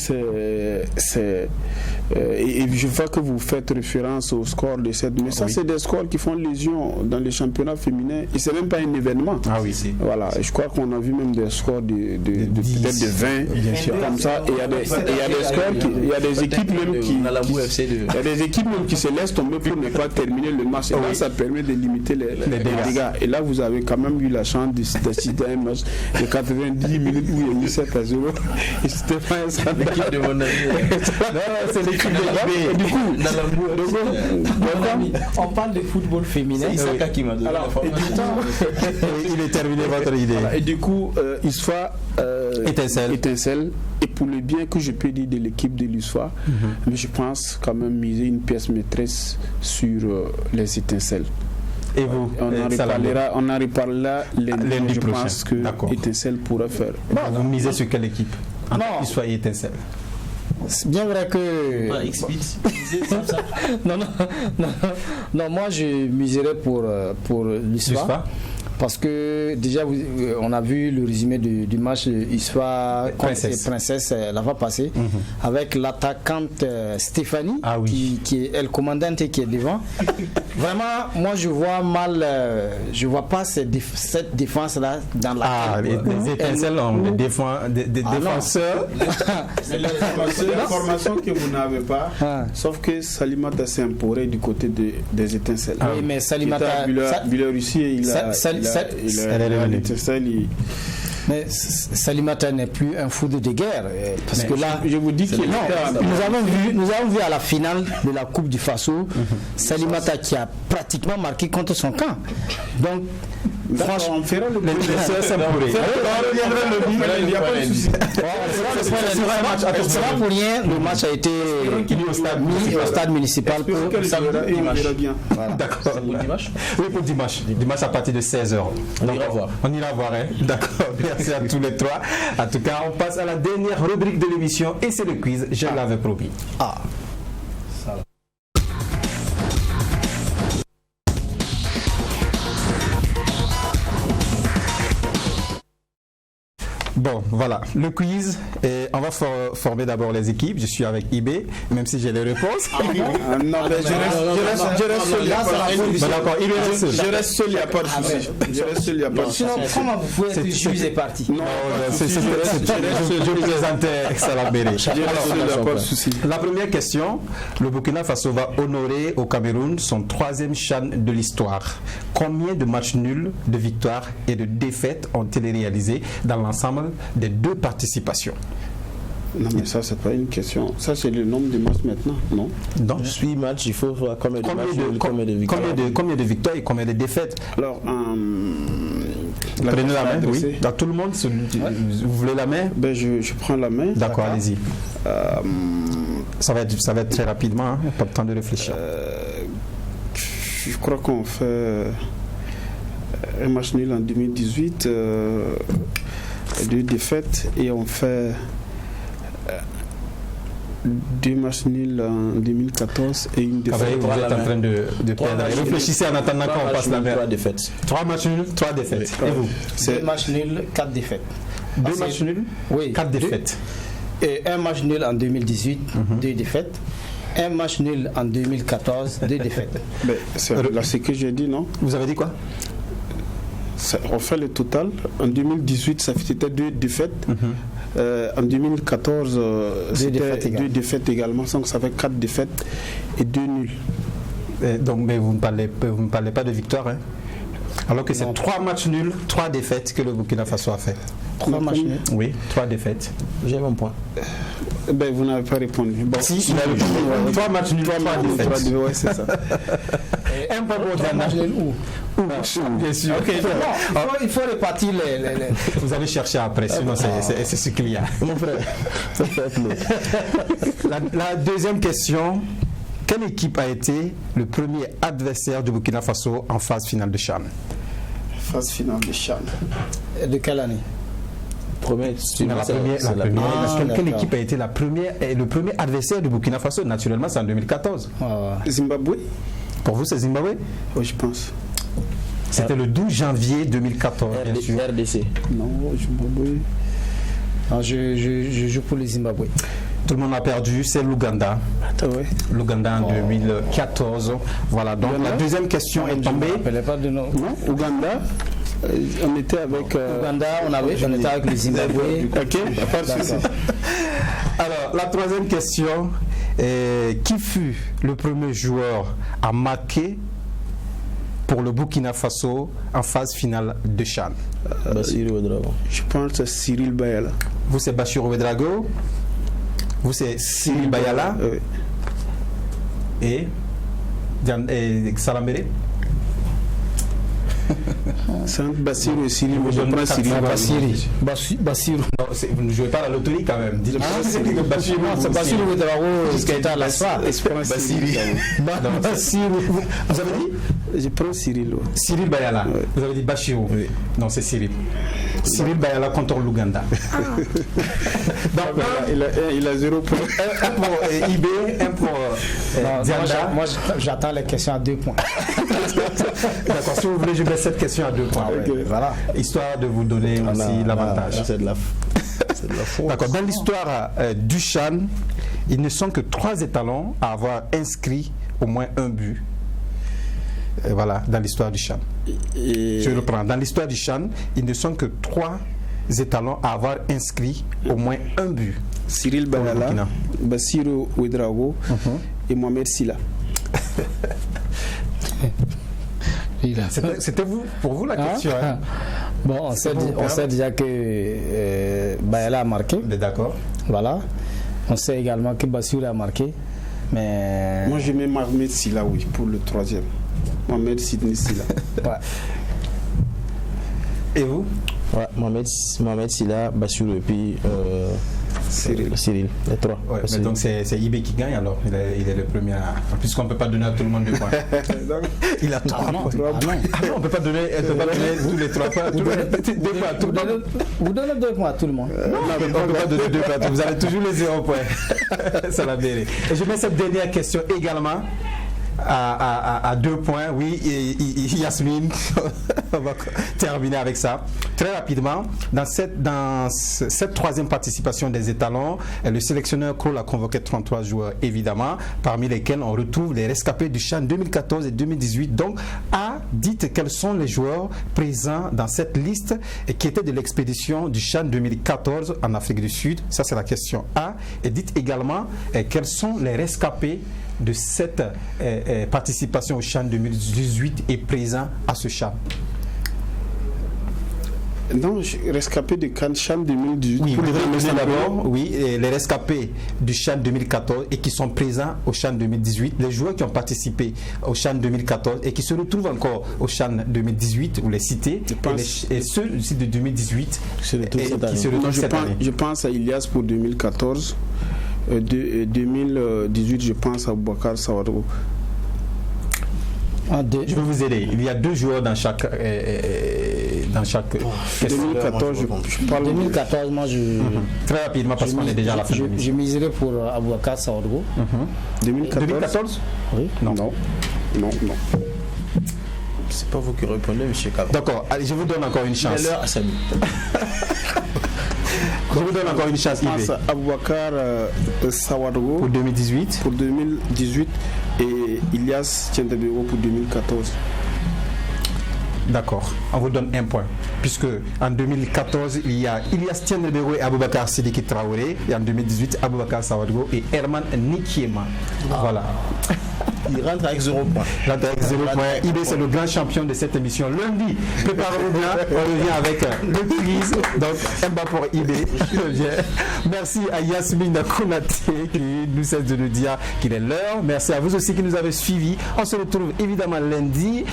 et je vois que vous faites référence au score de cette. Mais ça, c'est des scores qui font lésion dans les championnats féminins. Et c'est même pas un événement. Ah oui, c'est. Voilà. Et je crois qu'on a vu même des scores peut-être de 20, bien sûr, comme ça. Et il y a des scores, il y a des équipes même qui. Il y a des équipes même qui se laissent tomber pour ne pas terminer le match. Et là, ça permet de limiter les dégâts. Et là, vous avez quand même eu la chance d'assister à un match de 90 minutes où il y a eu 7-0. Et c'était pas un l'équipe de mon ami. C'est l'équipe de du coup, on parle de football féminin. C'est Isaka qui m'a donné l'information. Il est terminé votre idée. Et du coup, ISFA Étincelle. Et pour le bien que je peux dire de l'équipe de l'USFA, mais je pense quand même miser une pièce maîtresse sur les Étincelles. Et vous, on en reparlera lundi. Je pense que Étincelle pourra faire. Vous misez sur quelle équipe? USFA et Étincelle. C'est bien vrai que. Non, moi je miserais pour l'USFA. Parce que déjà, on a vu le résumé du match ISFA contre Princesse la fois passée, avec l'attaquante Stéphanie, qui est le commandante qui est devant. Vraiment, moi je vois mal, je vois pas cette défense-là dans la. Les Étincelles ont des défenseurs. L'information que vous n'avez pas, sauf que Salimata s'est imposé du côté des Étincelles. Oui, mais Salimata. Mais Salimata n'est plus un foudre de guerre, parce que là, je vous dis que nous avons vu à la finale de la Coupe du Faso Salimata qui a pratiquement marqué contre son camp. Donc franchement, on fera le c'est pas pour rien, le match a été mis au stade municipal pour D'accord. Oui, pour dimanche. Dimanche à partir de 16h. On ira voir. D'accord. Merci à tous les trois. En tout cas, on passe à la dernière rubrique de l'émission et c'est le quiz. Je l'avais promis. Bon, voilà, le quiz. Et on va former d'abord les équipes. Je suis avec IB, même si j'ai les réponses. Non, mais je reste seul, il n'y a pas de souci. Je reste seul, il n'y a pas de souci. Sinon, comment vous pouvez être juge et parti? Non, je présentais Salah Béré. La première question, le Burkina Faso va honorer au Cameroun son 3e CHAN de l'histoire. Combien de matchs nuls, de victoires et de défaites ont-ils réalisés dans l'ensemble des 2 participations? Non, mais ça, c'est pas une question. Ça, c'est le nombre de matchs maintenant, non? Non. 8 matchs, il faut voir combien de victoires. Combien de victoires et combien de défaites? Alors, prenez la main, oui. Dans tout le monde, vous voulez la main? Je prends la main. D'accord, allez-y. Ça va être très rapidement, pas de temps de réfléchir. Je crois qu'on fait un match nul en 2018, 2 défaites, et on fait 2 matchs nuls en 2014 et une défaite. Vous êtes en train de perdre. Réfléchissez en attendant qu'on passe la main. 3 défaites. 3 matchs nuls, 3 défaites. Et vous? 2 matchs nuls, 4 défaites. 2 matchs nuls, oui, 4 défaites. Et un match nul en 2018, 2 défaites. Un match nul en 2014, 2 défaites. Mais c'est là ce que j'ai dit, non? Vous avez dit quoi? On fait le total. En 2018, c'était 2 défaites. En 2014, c'était 2 défaites également. Donc ça fait 4 défaites et 2 nuls. Donc, mais vous ne parlez pas de victoire, hein? Alors que c'est 3 matchs nuls, 3 défaites que le Burkina Faso a fait. 3 matchs nuls? Oui, 3 défaites. J'ai un point. Ben, vous n'avez pas répondu. Bon, si, il a répondu. 3 matchs nuls, 3 défaites. Ouais, c'est ça. Un point pour 3 matchs nuls où? Bien sûr. Okay. Il faut répartir les... Vous allez chercher après, sinon c'est ce qu'il y a. Mon frère, ça fait la deuxième question. Quelle équipe a été le premier adversaire du Burkina Faso en phase finale de CHAN? Phase finale de CHAN. De quelle année? Quelle équipe a été la première et le premier adversaire du Burkina Faso? Naturellement, c'est en 2014. Zimbabwe? Pour vous, c'est Zimbabwe? Oui, je pense. C'était le 12 janvier 2014. bien sûr. RDC. Non, Zimbabwe. Non, je joue pour le Zimbabwe. Tout le monde a perdu, c'est l'Ouganda. Ouais. L'Ouganda en 2014. Voilà, donc la deuxième question est tombée. Je ne me rappelais pas de nom. Non, Ouganda. On était avec Ouganda, on était avec le Zimbabwe. Ok, pas de souci. Alors, la troisième question est, qui fut le premier joueur à marquer pour le Burkina Faso en phase finale de CHAN? Bassirou Ouedraogo. Je pense à Cyril Bayala. Vous, c'est Bassirou Ouedraogo. Vous, c'est Cyril Bayala. Et Salambéré. C'est entre Bassirou et Cyril. Bassirou. Vous ne jouez pas à la loterie quand même. Dites-le. C'est Bassirou Ouedraogo qui était à la soirée. Bassirou. Vous avez dit? Je prends Cyril. Cyril Bayala. Oui. Vous avez dit Bachirou. Oui. Non, c'est Cyril. Cyril Bayala contre l'Ouganda. Donc, il a 0 points. Un pour IB, un pour Dianda. Moi, j'attends les questions à 2 points. D'accord, si vous voulez, je mets cette question à 2 points. Okay. Voilà. Histoire de vous donner aussi l'avantage. C'est de la faute. D'accord, dans l'histoire du CHAN, ils ne sont que 3 étalons à avoir inscrit au moins un but. Voilà, dans l'histoire du CHAN. Je reprends. Dans l'histoire du CHAN, ils ne sont que 3 étalons à avoir inscrit au moins un but. Cyril Bayala, Bassirou Ouedraogo et Mohamed Silla. C'était pour vous la question. Hein? Bon, on sait déjà que Bayala a marqué. D'accord. Voilà. On sait également que Bassirou a marqué. Mais... Moi, je mets Mohamed Silla, oui, pour le 3e. Mohamed Sidney Silla. Ouais. Et vous? Ouais, Mohamed Silla, Bassirou et puis Cyril, les 3. Ouais, mais donc c'est IB qui gagne alors. Il est le premier. Puisqu'on ne peut pas donner à tout le monde 2 points. Il a 3 points. On ne peut pas donner tous les 3 points. Vous donnez 2 points à tout le monde. Non, on ne peut pas donner 2 points. Vous avez toujours les 0 points. Ça la vérité. Et je mets cette dernière question également à 2 points. Oui, Yasmine, on va terminer avec ça. Très rapidement, dans cette 3e participation des étalons, le sélectionneur Kroll a convoqué 33 joueurs, évidemment, parmi lesquels on retrouve les rescapés du CHAN 2014 et 2018. Donc, dites quels sont les joueurs présents dans cette liste et qui étaient de l'expédition du CHAN 2014 en Afrique du Sud. Ça, c'est la question A. Et dites également quels sont les rescapés de cette participation au CHAN 2018 et présent à ce CHAN. Non, rescapés de CHAN 2018. Oui, pour les d'abord, oui, les rescapés du CHAN 2014 et qui sont présents au CHAN 2018, les joueurs qui ont participé au CHAN 2014 et qui se retrouvent encore au CHAN 2018, vous les citez, et ceux aussi de 2018 qui se retrouvent cette année. Je pense à Ilias pour 2014. 2018, je pense à Boubacar Sawadou. Je vais vous aider. Il y a 2 joueurs dans chaque. 2014, je parle. 2014, moi je. Très rapidement, parce qu'on est déjà à la fin de l'émission. Je miserai pour Aboubacar Sawadgo. 2014 Oui. Non. C'est pas vous qui répondez, monsieur Kava. D'accord, allez, je vous donne encore une chance. L'heure à Samy. Je vous donne encore une chance, Yves. Aboubacar Sawadgo Pour 2018. Pour 2018 et Ilias Tiendebego pour 2014. D'accord, on vous donne un point. Puisque en 2014, il y a Ilias Tiendebego et Aboubacar Sidiki Traoré. Et en 2018, Aboubacar Sawadgo et Herman Nikiema. Voilà. Il rentre avec 0 point. Il rentre avec 0 point. IB, c'est le grand champion de cette émission. Lundi, préparez-vous bien. On revient avec le quiz. Donc, un bas pour IB. Merci à Yasmine Konaté qui nous cesse de nous dire qu'il est l'heure. Merci à vous aussi qui nous avez suivis. On se retrouve évidemment lundi,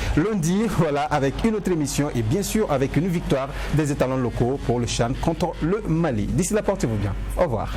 voilà, avec une autre émission et bien sûr avec une victoire des étalons locaux pour le CHAN contre le Mali. D'ici là, portez-vous bien. Au revoir.